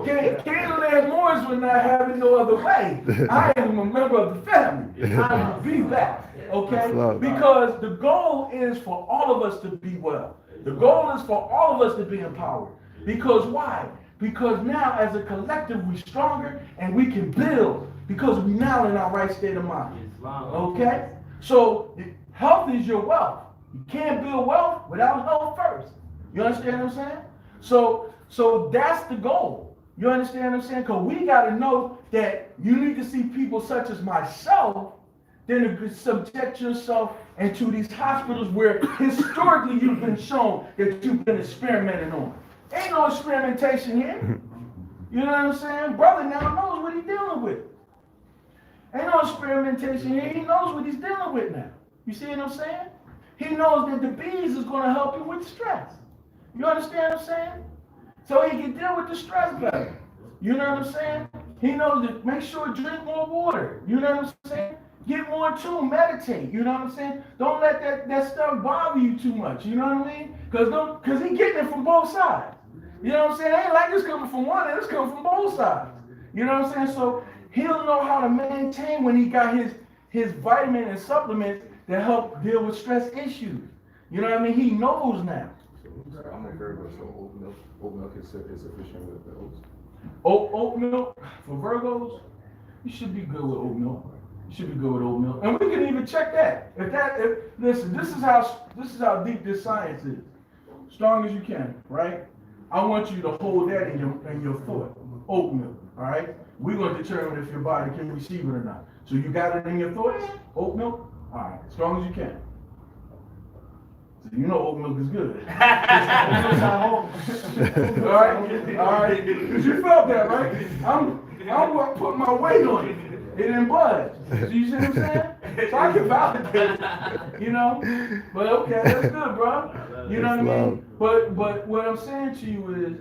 Canaanland Moorish would not have it no other way. I am a member of the family. I will be back. Okay? Because the goal is for all of us to be well. The goal is for all of us to be empowered. Because why? Because now as a collective we're stronger and we can build because we now in our right state of mind. Okay? So health is your wealth. You can't build wealth without health first. You understand what I'm saying? So that's the goal. You understand what I'm saying? Because we got to know that you need to see people such as myself then to subject yourself into these hospitals where historically you've been shown that you've been experimenting on. Ain't no experimentation here. You know what I'm saying? Brother now knows what he's dealing with. Ain't no experimentation here. He knows what he's dealing with now. You see what I'm saying? He knows that the bees is going to help you with stress. You understand what I'm saying? So he can deal with the stress better. You know what I'm saying? He knows to make sure to drink more water. You know what I'm saying? Get more in tune, meditate. You know what I'm saying? Don't let that stuff bother you too much. You know what I mean? Because he getting it from both sides. You know what I'm saying? It ain't like it's coming from one end, it's coming from both sides. You know what I'm saying? So he'll know how to maintain when he got his vitamin and supplements that help deal with stress issues. You know what I mean? He knows now. I'm a Virgo, so oat milk is sufficient with the oats. Oat milk for Virgos, you should be good with oat milk. You should be good with oat milk, and we can even check that. Listen, this is how deep this science is. Strong as you can, right? I want you to hold that in your thought. Oat milk, all right? We're going to determine if your body can receive it or not. So you got it in your thoughts? Oat milk? All right, as strong as you can. So you know oat milk is good. All right. Because you felt that, right? I'm putting my weight on it. It didn't budge. You see what I'm saying? So I can validate it, you know? But okay, that's good, bro. You know what I mean? But what I'm saying to you is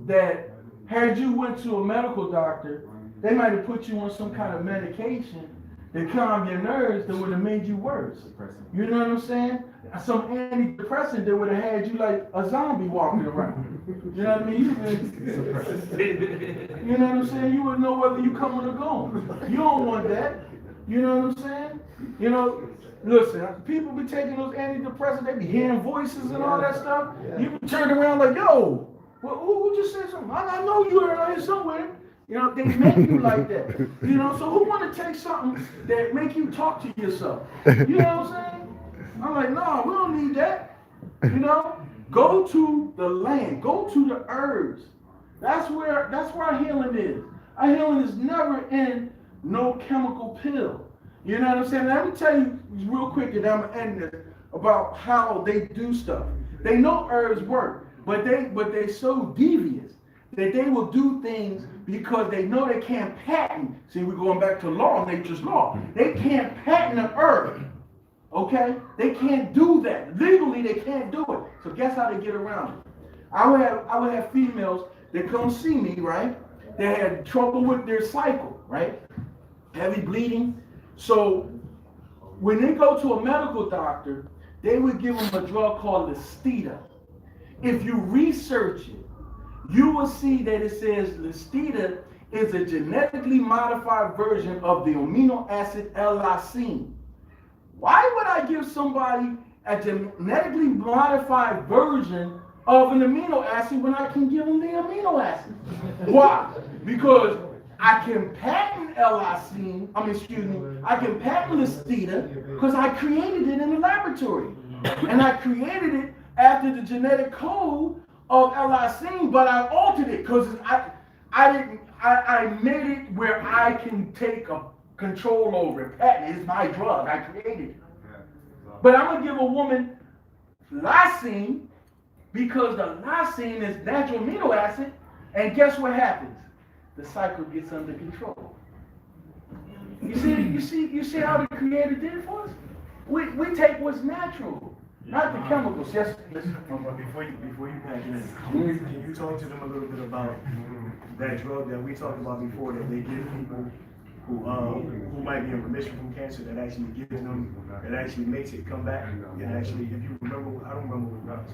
that had you went to a medical doctor, they might have put you on some kind of medication that calmed your nerves that would have made you worse. You know what I'm saying? Some antidepressant that would have had you like a zombie walking around. You know what I mean? You know what I'm saying? You wouldn't know whether you coming or going. You don't want that. You know what I'm saying? You know, listen, people be taking those antidepressants, they be hearing voices and all that stuff. You be turning around like, yo, well, who just said something? I know you were around here somewhere. You know, they make you like that. You know, so who want to take something that make you talk to yourself? You know what I'm saying? I'm like, no, we don't need that. You know, go to the land, go to the herbs. That's where our healing is. Our healing is never in no chemical pill. You know what I'm saying? Now, let me tell you real quick, and I'm gonna end this, about how they do stuff. They know herbs work, but they so devious. that they will do things because they know they can't patent. See, we're going back to law, nature's law. They can't patent an herb. Okay? They can't do that. Legally, they can't do it. So guess how they get around it? I would have females that come see me, right? They had trouble with their cycle, right? Heavy bleeding. So when they go to a medical doctor, they would give them a drug called Listita. If you research it, you will see that it says Listita is a genetically modified version of the amino acid L-lysine. Why would I give somebody a genetically modified version of an amino acid when I can give them the amino acid? Why? Because I can patent L-lysine, I can patent Listita because I created it in the laboratory. And I created it after the genetic code of L-lysine, but I altered it because I made it where I can take a control over it. Patent is my drug. I created it. But I'm gonna give a woman lysine because the lysine is natural amino acid, and guess what happens? The cycle gets under control. You see how the Creator did it for us? We take what's natural, not the chemicals. Yes. Before you pack it in, can you talk to them a little bit about that drug that we talked about before that they give people who might be in remission from cancer, that actually gives them, that actually makes it come back, and actually, if you remember, I don't remember what it was.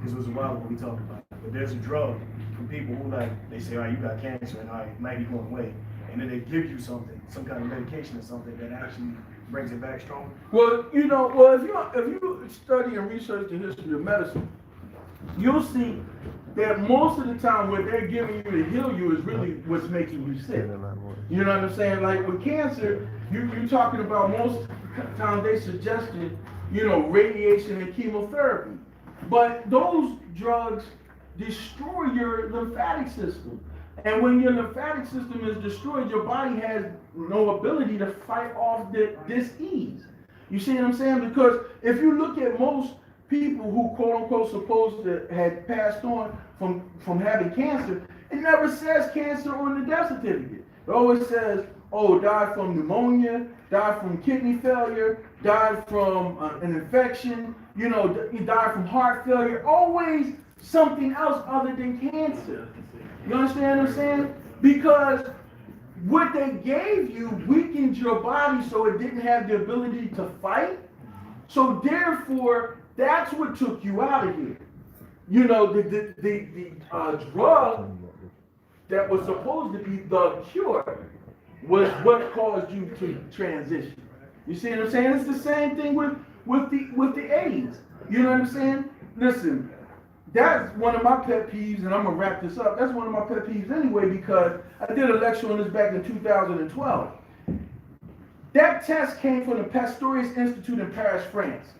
This was a while ago we talked about it, but there's a drug for people who, like, they say, all right, you got cancer, and all right, it might be going away, and then they give you something, some kind of medication or something that actually brings it back stronger. Well, if you study and research the history of medicine, you'll see that most of the time what they're giving you to heal you is really what's making you sick. You know what I'm saying? Like with cancer, you're talking about most times they suggested, radiation and chemotherapy. But those drugs destroy your lymphatic system. And when your lymphatic system is destroyed, your body has no ability to fight off the disease. You see what I'm saying? Because if you look at most people who quote unquote supposed to had passed on from having cancer, it never says cancer on the death certificate. It always says, oh, died from pneumonia, died from kidney failure, died from an infection, he died from heart failure. Always something else other than cancer. You understand what I'm saying? Because what they gave you weakened your body so it didn't have the ability to fight. So therefore, that's what took you out of here. The drug that was supposed to be the cure was what caused you to transition. You see what I'm saying? It's the same thing with the AIDS. You know what I'm saying? Listen, that's one of my pet peeves, and I'm gonna wrap this up. That's one of my pet peeves anyway, because I did a lecture on this back in 2012. That test came from the Pasteur Institute in Paris, France.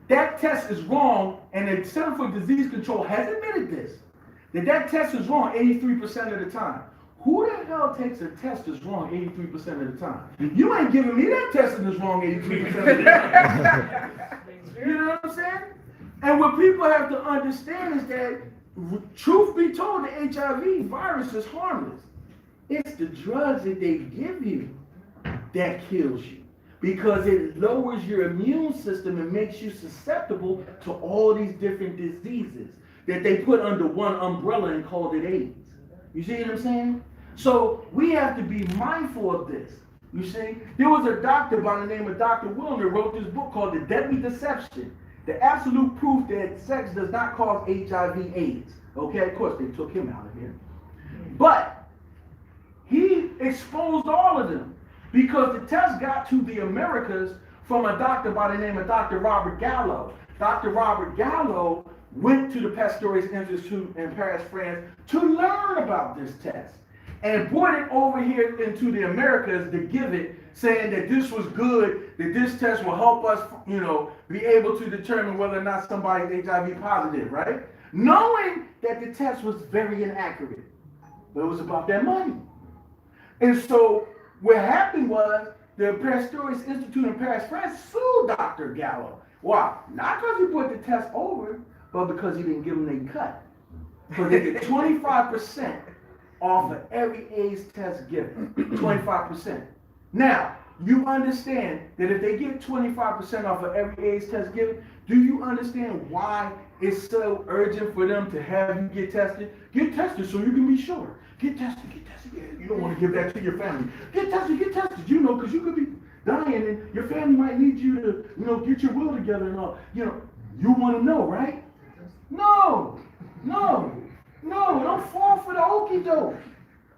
That test is wrong, and the Center for Disease Control has admitted this, that test is wrong 83% of the time. Who the hell takes a test that's wrong 83% of the time? You ain't giving me that test that's wrong 83% of the time. You know what I'm saying? And what people have to understand is that, truth be told, the HIV virus is harmless. It's the drugs that they give you that kills you, because it lowers your immune system and makes you susceptible to all these different diseases that they put under one umbrella and called it AIDS. You see what I'm saying? So we have to be mindful of this. You see, there was a doctor by the name of Dr. Wilner wrote this book called The Deadly Deception, the absolute proof that sex does not cause HIV/AIDS. Okay, of course they took him out of here. But he exposed all of them because the test got to the Americas from a doctor by the name of Dr. Robert Gallo. Dr. Robert Gallo went to the Pasteur Institute in Paris, France to learn about this test and brought it over here into the Americas to give it, saying that this was good, that this test will help us, be able to determine whether or not somebody's HIV positive, right? Knowing that the test was very inaccurate, but it was about their money. And so what happened was the Pasteur Institute in Paris, France sued Dr. Gallo. Why? Not because he put the test over, but because he didn't give them their cut. So they get 25% off of every AIDS test given. 25%. Now, you understand that if they get 25% off of every AIDS test given, do you understand why it's so urgent for them to have you get tested? Get tested so you can be sure. Get tested. Yeah, you don't want to give that to your family. Get tested, you know, because you could be dying and your family might need you to, you know, get your will together and all. You know, you want to know, right? No, don't fall for the okie doke.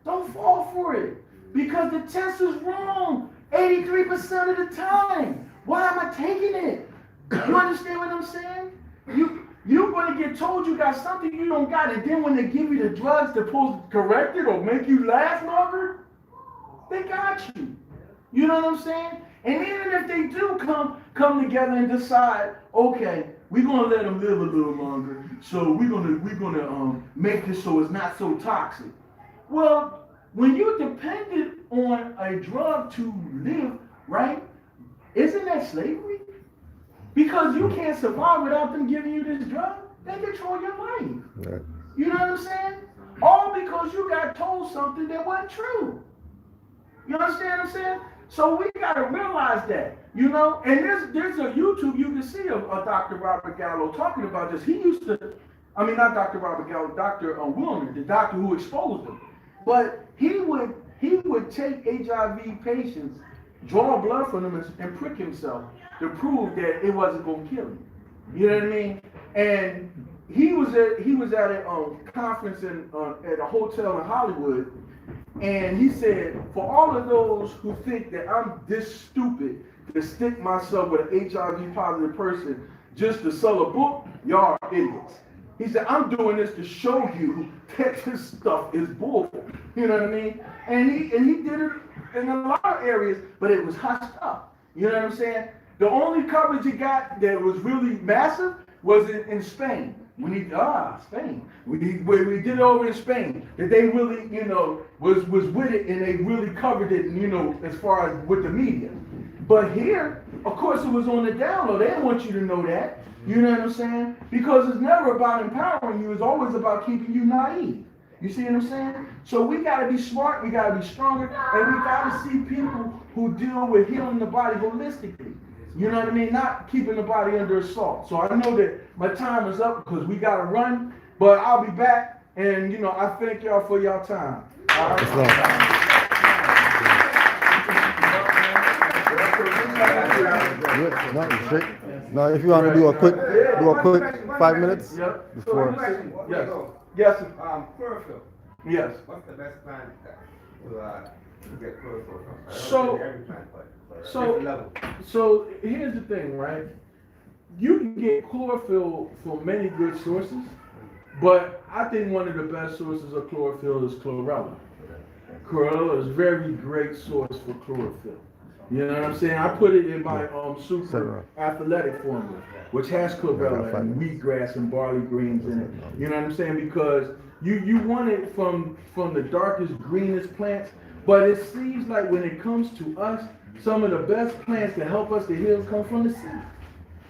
Don't fall for it. Because the test is wrong 83% of the time. Why am I taking it? You understand what I'm saying? You're going to get told you got something you don't got, and then when they give you the drugs to correct it or make you last longer, they got you. You know what I'm saying? And even if they do come together and decide, okay, we're gonna let them live a little longer, so we're gonna make this so it's not so toxic. Well, when you're dependent on a drug to live, right? Isn't that slavery? Because you can't survive without them giving you this drug. They control your life. Right. You know what I'm saying? All because you got told something that wasn't true. You understand what I'm saying? So we gotta realize that, you know, and there's a YouTube you can see of Dr. Robert Gallo talking about this. He used to, I mean not Dr. Robert Gallo, Dr. Wilner, the doctor who exposed him. But he would take HIV patients, draw blood from them and prick himself to prove that it wasn't gonna kill him. You know what I mean? And he was at a conference at a hotel in Hollywood. And he said, for all of those who think that I'm this stupid to stick myself with an HIV positive person just to sell a book, y'all are idiots. He said, I'm doing this to show you that this stuff is bull. You know what I mean? And he did it in a lot of areas, but it was hushed up. You know what I'm saying? The only coverage he got that was really massive was in Spain. Spain. We did it over in Spain. That they really, you know, was with it and they really covered it, you know, as far as with the media. But here, of course, it was on the down low. They didn't want you to know that. You know what I'm saying? Because it's never about empowering you. It's always about keeping you naive. You see what I'm saying? So we got to be smart. We got to be stronger. And we got to see people who deal with healing the body holistically. You know what I mean? Not keeping the body under assault. So I know that my time is up because we got to run. But I'll be back. And, you know, I thank y'all for y'all time. All right? No, straight. No, if you want to do a quick 5 minutes before. Yes. Chlorophyll. Yes. What's the best plant to get chlorophyll from? So here's the thing, right? You can get chlorophyll from many good sources, but I think one of the best sources of chlorophyll is chlorella. Chlorella is a very great source for chlorophyll. You know what I'm saying? I put it in my super athletic formula, which has chlorella and wheatgrass and barley greens in it. You know what I'm saying? Because you want it from the darkest, greenest plants, but it seems like when it comes to us, some of the best plants that help us to heal come from the sea.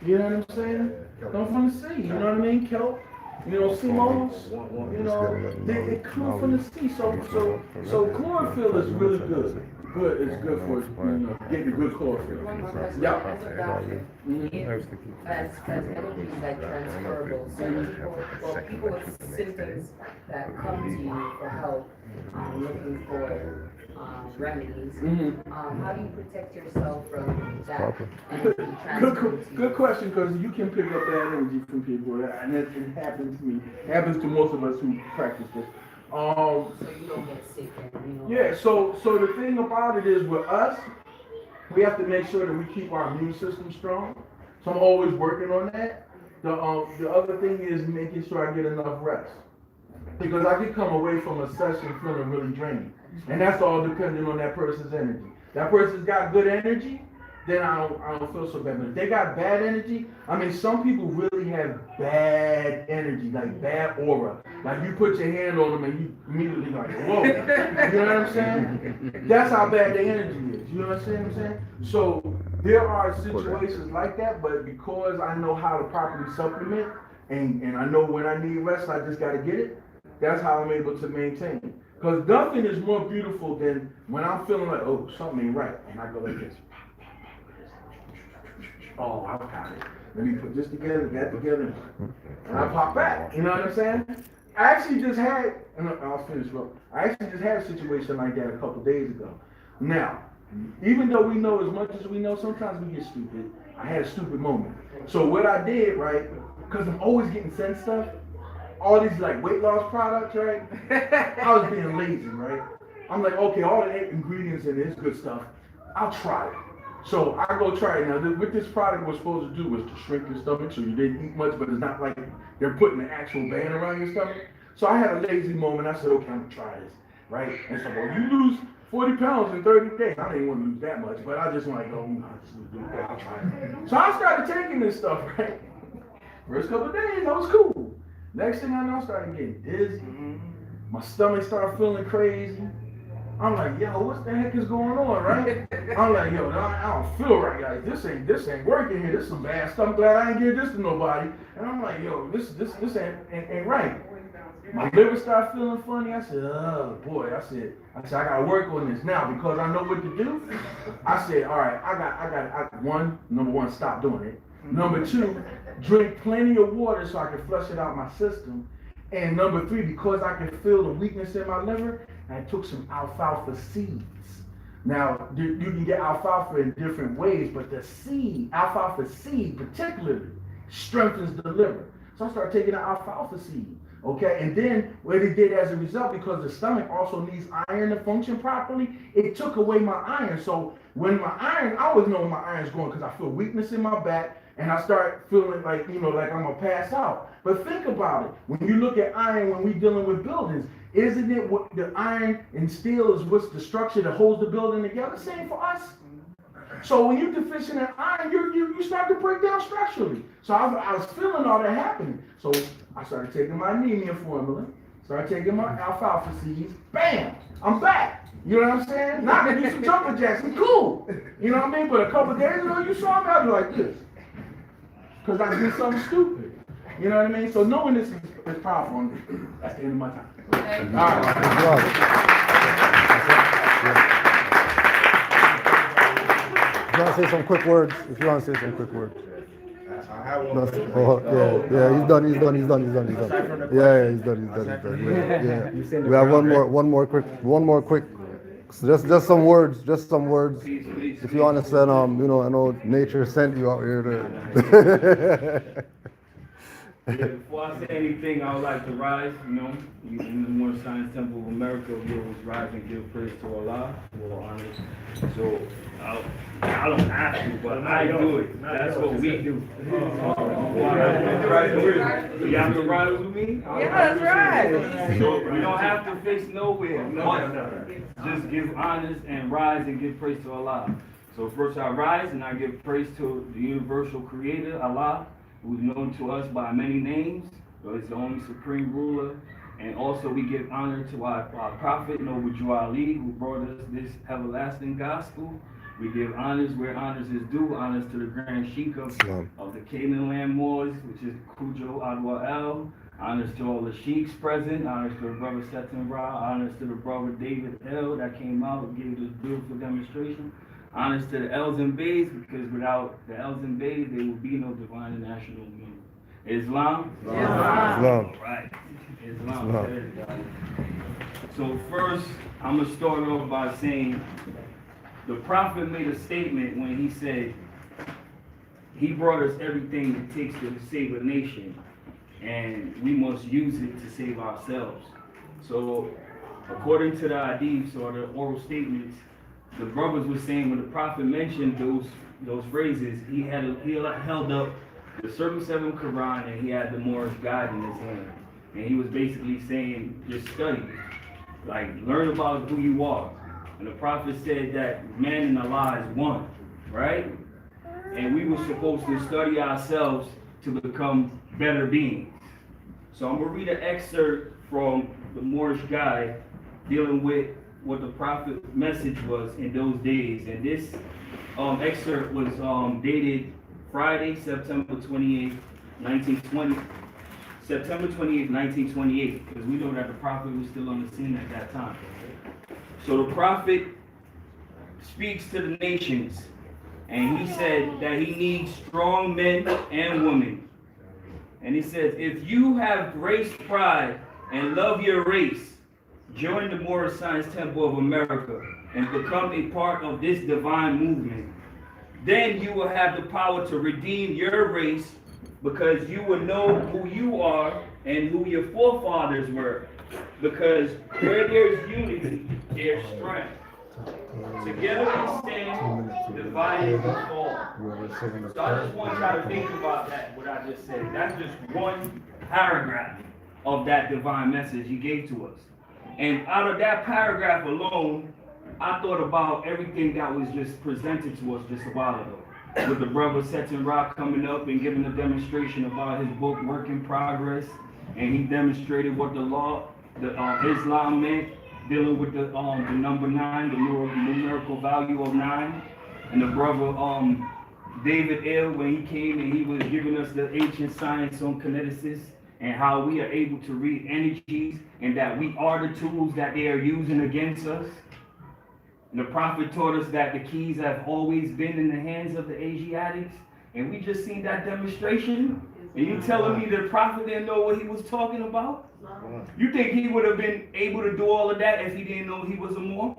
You know what I'm saying? Come from the sea. You know what I mean? Kelp, you know, sea moss, you know, they come from the sea. So chlorophyll is really good. It's good for, you know, getting good chlorophyll. Yeah. As everything is like transferable, so people with symptoms that come to you for help, looking for remedies, how do you protect yourself from that energy transferring to you? Good question, because you can pick up bad energy from people, and it happens to me. It happens to most of us who practice this. So you don't get sick and, you know. Yeah, so the thing about it is with us, we have to make sure that we keep our immune system strong. So I'm always working on that. The other thing is making sure I get enough rest. Because I can come away from a session feeling really drained. And that's all depending on that person's energy. That person's got good energy, then I don't feel so bad. But if they got bad energy, I mean, some people really have bad energy, like bad aura. Like you put your hand on them and you immediately like, whoa. You know what I'm saying? That's how bad their energy is. You know what I'm saying? So there are situations like that, but because I know how to properly supplement and I know when I need rest, I just got to get it. That's how I'm able to maintain it. Because nothing is more beautiful than when I'm feeling like, oh, something ain't right. And I go like this. Oh, I got it. Let me put this together, that together, and I pop back. You know what I'm saying? I actually just had, and I'll finish real. I actually just had a situation like that a couple days ago. Now, even though we know as much as we know, sometimes we get stupid. I had a stupid moment. So what I did, right, because I'm always getting sent stuff, all these like weight loss products, right? I was being lazy, right? I'm like, okay, all the ingredients in this good stuff, I'll try it. So I go try it. Now, what this product was supposed to do was to shrink your stomach so you didn't eat much, but it's not like they're putting an actual band around your stomach. So I had a lazy moment. I said, okay, I'm gonna try this, right? And so, well, you lose 40 pounds in 30 days. I didn't want to lose that much, but I just want to go, I'll try it. So I started taking this stuff, right? First couple of days, I was cool. Next thing I know, I started getting dizzy. My stomach started feeling crazy. I'm like, yo, what the heck is going on, right? I'm like, yo, I don't feel right, guys. This ain't working here. This is some bad stuff. I'm glad I ain't give this to nobody. And I'm like, yo, this ain't right. My liver started feeling funny. I said, oh boy. I said, I gotta work on this now because I know what to do. I said, all right, I got number one, stop doing it. Number two, drink plenty of water so I can flush it out my system. And number three, because I can feel the weakness in my liver, I took some alfalfa seeds. Now, you can get alfalfa in different ways, but the seed, alfalfa seed particularly, strengthens the liver. So I started taking the alfalfa seed, okay? And then what it did as a result, because the stomach also needs iron to function properly, it took away my iron. So when my iron, I always know when my iron's going because I feel weakness in my back, and I start feeling like, like I'm gonna pass out. But think about it. When you look at iron, when we're dealing with buildings, isn't it what the iron and steel is what's the structure that holds the building together? Same for us. So when you're deficient in iron, you start to break down structurally. So I was feeling all that happening. So I started taking my anemia formula, started taking my alfalfa seeds, bam, I'm back. You know what I'm saying? Now I can do some jumping jacks, I'm cool. You know what I mean? But a couple days ago, you saw me, I'd be like this. Because I did something stupid. You know what I mean? So knowing this is powerful. That's the end of my time. Okay. All right. If you want to say some quick words, I have one. Yeah, he's done. Yeah, he's done. We have one more quick. Just some words. If you understand, I know nature sent you out here to. Before I say anything, I would like to rise, in the Moorish Science Temple of America, we always rise and give praise to Allah, for honor. So, I don't have to, but I do it. That's what we do. You have to rise with me? Yeah, that's right. So, we don't have to face nowhere. Just give honors and rise and give praise to Allah. So first I rise and I give praise to the universal creator, Allah, who's known to us by many names, but is the only supreme ruler. And also we give honor to our prophet, Gnawiel, who brought us this everlasting gospel. We give honors where honors is due, honors to the Grand Sheikh of the Canaanland Moors, which is Gnawiel. Honors to all the sheiks present, honors to the brother Setenra, honors to the brother David L. that came out and gave this beautiful demonstration. Honors to the L's and Bays, because without the L's and Bays, there would be no divine national unity. Islam? Islam. Right. Islam. So first, I'm going to start off by saying, the prophet made a statement when he said, he brought us everything it takes to save a nation, and we must use it to save ourselves. So, according to the hadiths or the oral statements, the brothers were saying when the prophet mentioned those phrases, he held up the Circle 7 Quran and he had the Moorish guide in his hand. And he was basically saying, just study, like learn about who you are. And the prophet said that man and Allah is one, right? And we were supposed to study ourselves to become better beings. So I'm going to read an excerpt from the Moorish guide dealing with what the prophet's message was in those days. And this excerpt was dated Friday, September 28, 1920. September 28th, 1928, because we know that the prophet was still on the scene at that time. So the prophet speaks to the nations, and he said that he needs strong men and women. And he says, if you have race pride and love your race, join the Moorish Science Temple of America and become a part of this divine movement. Then you will have the power to redeem your race, because you will know who you are and who your forefathers were. Because where there's unity, there's strength. Together we stand, divided we fall. So I just want y'all to think about that, what I just said. That's just one paragraph of that divine message he gave to us. And out of that paragraph alone, I thought about everything that was just presented to us just a while ago. With the brother Setenra coming up and giving a demonstration about his book, Work in Progress. And he demonstrated what the law, Islam meant, dealing with the number 9, the numerical value of 9. And the brother David L, when he came and he was giving us the ancient science on kinesiology and how we are able to read energies and that we are the tools that they are using against us. And the prophet taught us that the keys have always been in the hands of the Asiatics. And we just seen that demonstration. And you telling me the prophet didn't know what he was talking about? You think he would have been able to do all of that if he didn't know he was a Moor?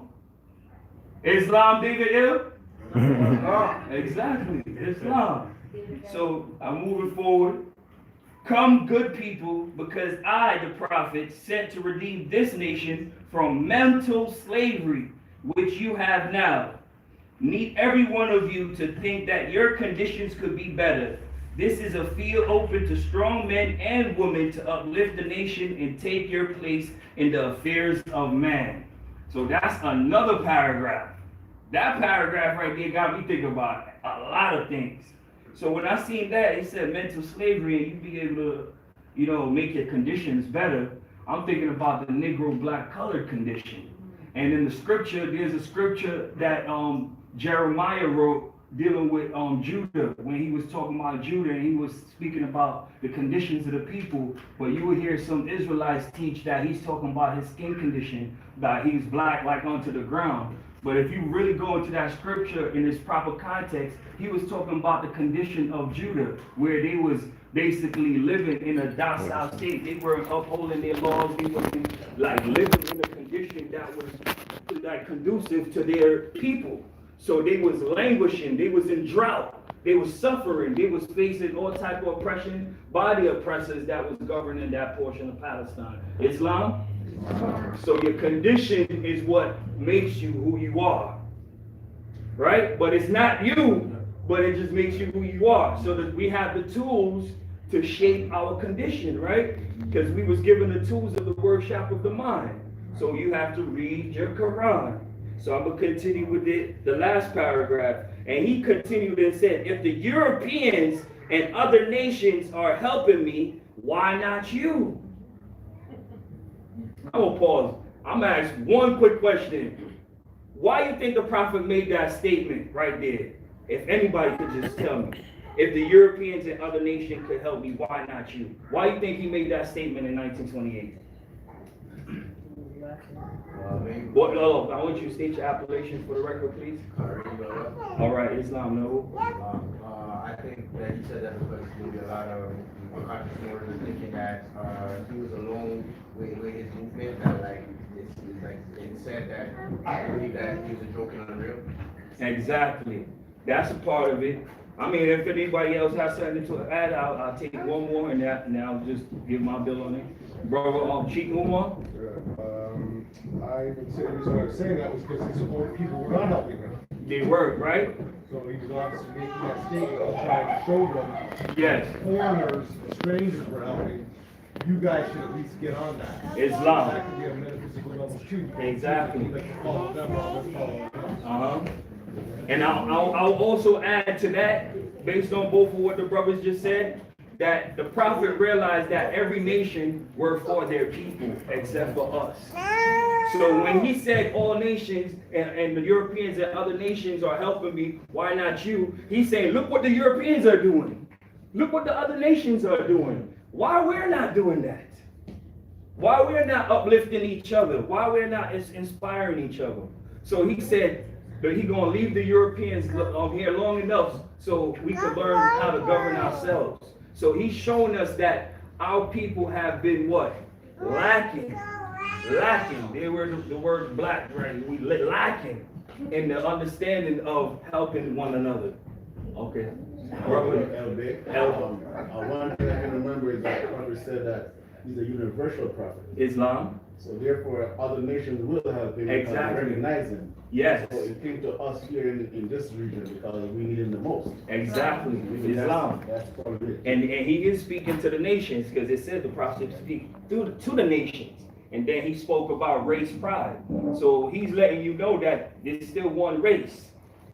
Islam, David L? Exactly, Islam. So I'm moving forward. Come, good people, because I, the prophet, sent to redeem this nation from mental slavery, which you have now. Need every one of you to think that your conditions could be better. This is a field open to strong men and women to uplift the nation and take your place in the affairs of man. So that's another paragraph. That paragraph right there got me thinking about a lot of things. So when I seen that, it said mental slavery and you be able to, make your conditions better. I'm thinking about the Negro black colored condition. And in the scripture, there's a scripture that Jeremiah wrote dealing with Judah, when he was talking about Judah and he was speaking about the conditions of the people. But you would hear some Israelites teach that he's talking about his skin condition, that he's black like onto the ground. But if you really go into that scripture in its proper context, he was talking about the condition of Judah, where they was basically living in a docile state. They weren't upholding their laws. They were living in a condition that was conducive to their people. So they was languishing, they was in drought, they was suffering, they was facing all type of oppression by the oppressors that was governing that portion of Palestine. Islam? So your condition is what makes you who you are, right? But it's not you, but it just makes you who you are. So that we have the tools to shape our condition, right? Because we was given the tools of the workshop of the mind. So you have to read your Quran. So I'm going to continue with the last paragraph. And he continued and said, if the Europeans and other nations are helping me, why not you? I'm going to pause. I'm going to ask one quick question. Why do you think the prophet made that statement right there? If anybody could just tell me. If the Europeans and other nations could help me, why not you? Why do you think he made that statement in 1928? I want you to state your appellations for the record, please. All right, Islam, no. I think that he said that because there will be a lot of conscious Moors thinking that he was alone with his movement, that it's said that I believe that he was a joke and unreal. Exactly. That's a part of it. I mean, if anybody else has something to add, I'll take one more and I'll just give my bill on it. Brother Chief Umar? I would say the reason why I was saying that was because his own people were not helping him. They were, right? So he was obviously making that statement of trying to show them. Yes. Foreigners, strangers were helping. You guys should at least get on that. Islam. That could be a metaphysical level too. Exactly. Follow them, let's follow them. And I'll also add to that, based on both of what the brothers just said, that the prophet realized that every nation were for their people except for us. So when he said all nations and the Europeans and other nations are helping me, why not you? He's saying, look what the Europeans are doing. Look what the other nations are doing. Why we're not doing that? Why we're not uplifting each other? Why we're not inspiring each other? So he said that he's gonna leave the Europeans here long enough so we can learn how to govern ourselves. So he's showing us that our people have been what? Lacking. They were the word black, right? We lacking in the understanding of helping one another. Okay. One thing I can remember is that Prophet said that he's a universal prophet. Islam. So therefore, other nations will have been recognize him. Yes. So it came to us here in this region because we need him the most. Exactly. Islam. That's probably it. And he is speaking to the nations because it said the prophet speak to the nations. And then he spoke about race pride. So he's letting you know that there's still one race.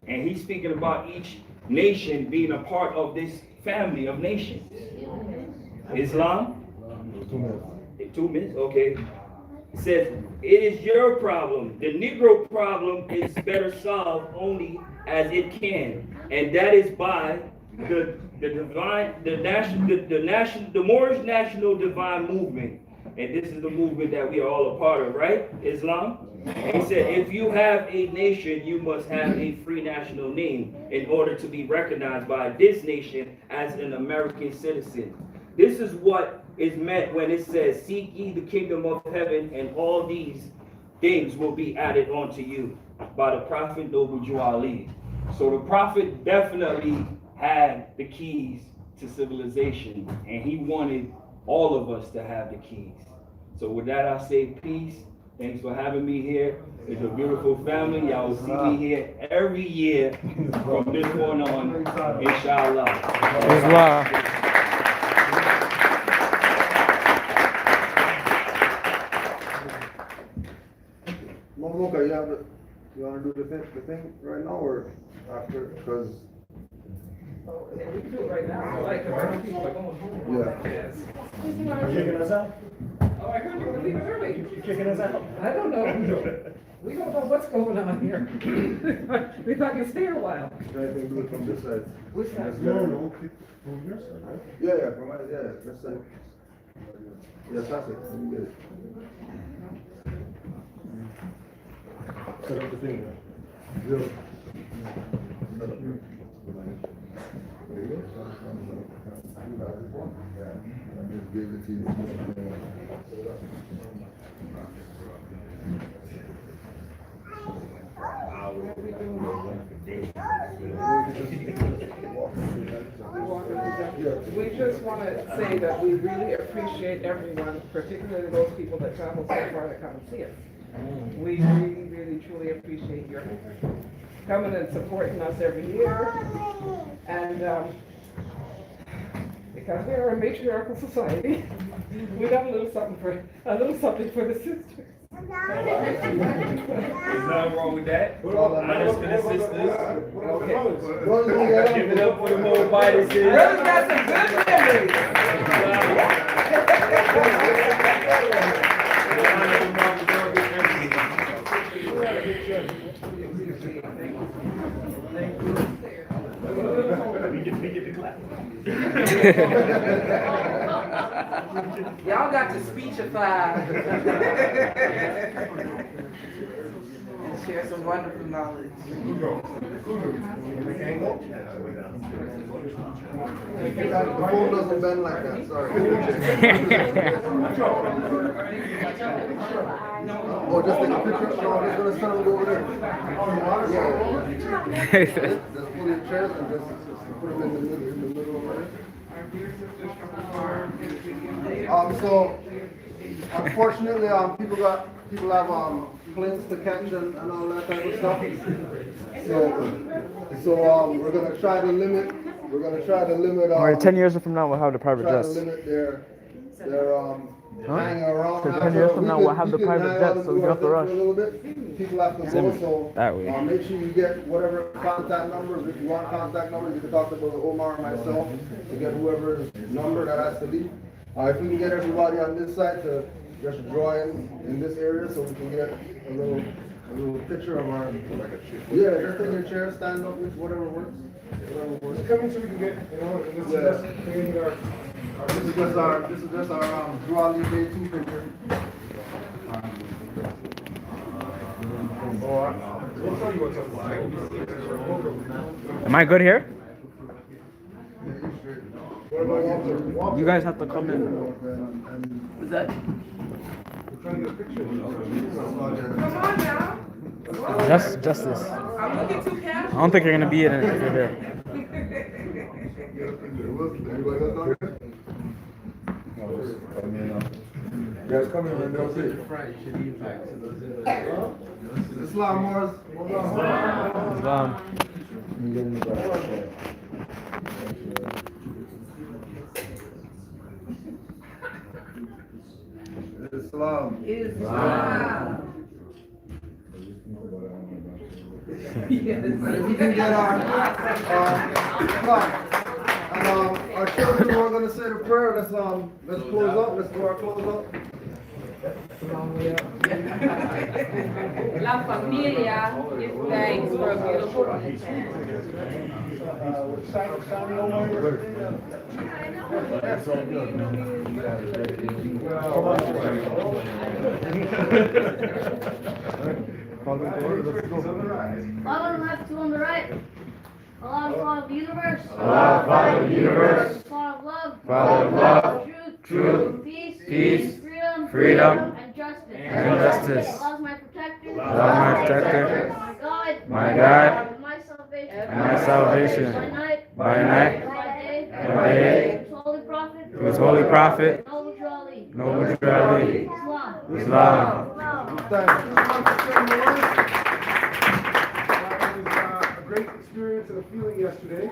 And he's speaking about each nation being a part of this family of nations. Islam? 2 minutes. 2 minutes? Okay. It says, it is your problem. The Negro problem is better solved only as it can. And that is by the Moorish National Divine Movement. And this is the movement that we are all a part of, right? Islam. He said, if you have a nation, you must have a free national name in order to be recognized by this nation as an American citizen. This is what is meant when it says, seek ye the kingdom of heaven, and all these things will be added onto you, by the prophet Gnawiel. So the prophet definitely had the keys to civilization, and he wanted all of us to have the keys. So with that, I say peace. Thanks for having me here. It's a beautiful family. Y'all will see me here every year from this point on, inshallah. Islam. Momoka, you want to do the thing right now or after? Because We can do it right now. Like, people are going home. yeah. Are you kicking us out? Oh, I heard you were leaving early. You kicking us out? I don't know. We don't know what's going on here. If I can stay a while. Try to do it from this side. Which side? No. From your side, right? Yeah, from my, this side. Yes, that's it. Let me get it. Set up the thing. Zero. Set up here. There you go. I just gave it to you. We just want to say that we really appreciate everyone, particularly those people that travel so far to come and see us. We really, really, truly appreciate your coming and supporting us every year. And because we are a matriarchal society, we got a little something for the sisters. There's nothing wrong with that. Honest for the sisters. Okay. Give it up for the Moabites. Brothers got some good memories. We get the clap. Y'all got to speechify and share some wonderful knowledge. The phone doesn't bend like that, sorry. Oh, just take a picture? No, I'm just gonna send them over there. Yeah. Just pull your chairs and just put them in the middle over there. So unfortunately, people have planes to catch and all that type of stuff. So we're gonna try to limit. Or 10 years from now, we'll have the private Try to jets. limit their hanging around. 10 years from now, we'll have the private jets, so we don't have to rush. A little bit. People have to go, so That way. make sure you get whatever contact numbers. If you want contact numbers, you can talk to Brother Omar or myself to get whoever's number that has to leave. If we can get everybody on this side to just join in this area, so we can get a little picture of our. Yeah, just take your chair, stand up, whatever works. Coming so we can get, you know, this is just creating our. This is just our Gnawiel Day 2 picture. We'll tell you what's up. Am I good here? What about Walter? You guys have to come in. Was that? We're trying to get a picture. Just this. I'm looking too I casual. don't think you're gonna be in it if you're there. Guys, come here, man. Don't sit. Islam Moors. Islam. Islam. Yes. If we can get our children who are gonna say the prayer, let's close up. Let's do our close up. La familia give thanks for a beautiful Father on the left, two on the right. Allah, Father of the universe. Allah, Father of the universe. Father of love. Father of love. Truth. Peace. Freedom. And justice. justice. Allah is my protector. Allah is my protector. My God. My God. And my salvation. By night. And by day. His holy prophet. Noble Jali. Islam. A great experience and a feeling yesterday.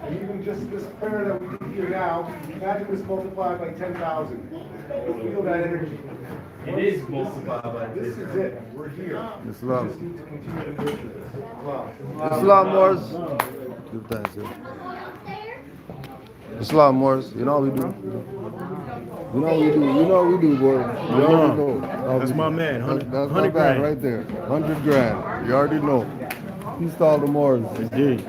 And even just this prayer that we did here now, imagine this multiplied by 10,000. Feel that energy. It is multiplied by This is it. We're here. We Islam. just need to continue to nurture this. Islam Moors. Give thanks, yeah. Islam Moors. You know what we do? You know what we do. You know what we do, boy. You already know. That's my man. That's my 100 guy grand. right there. 100 grand. You already know. He's called the Moors. Indeed.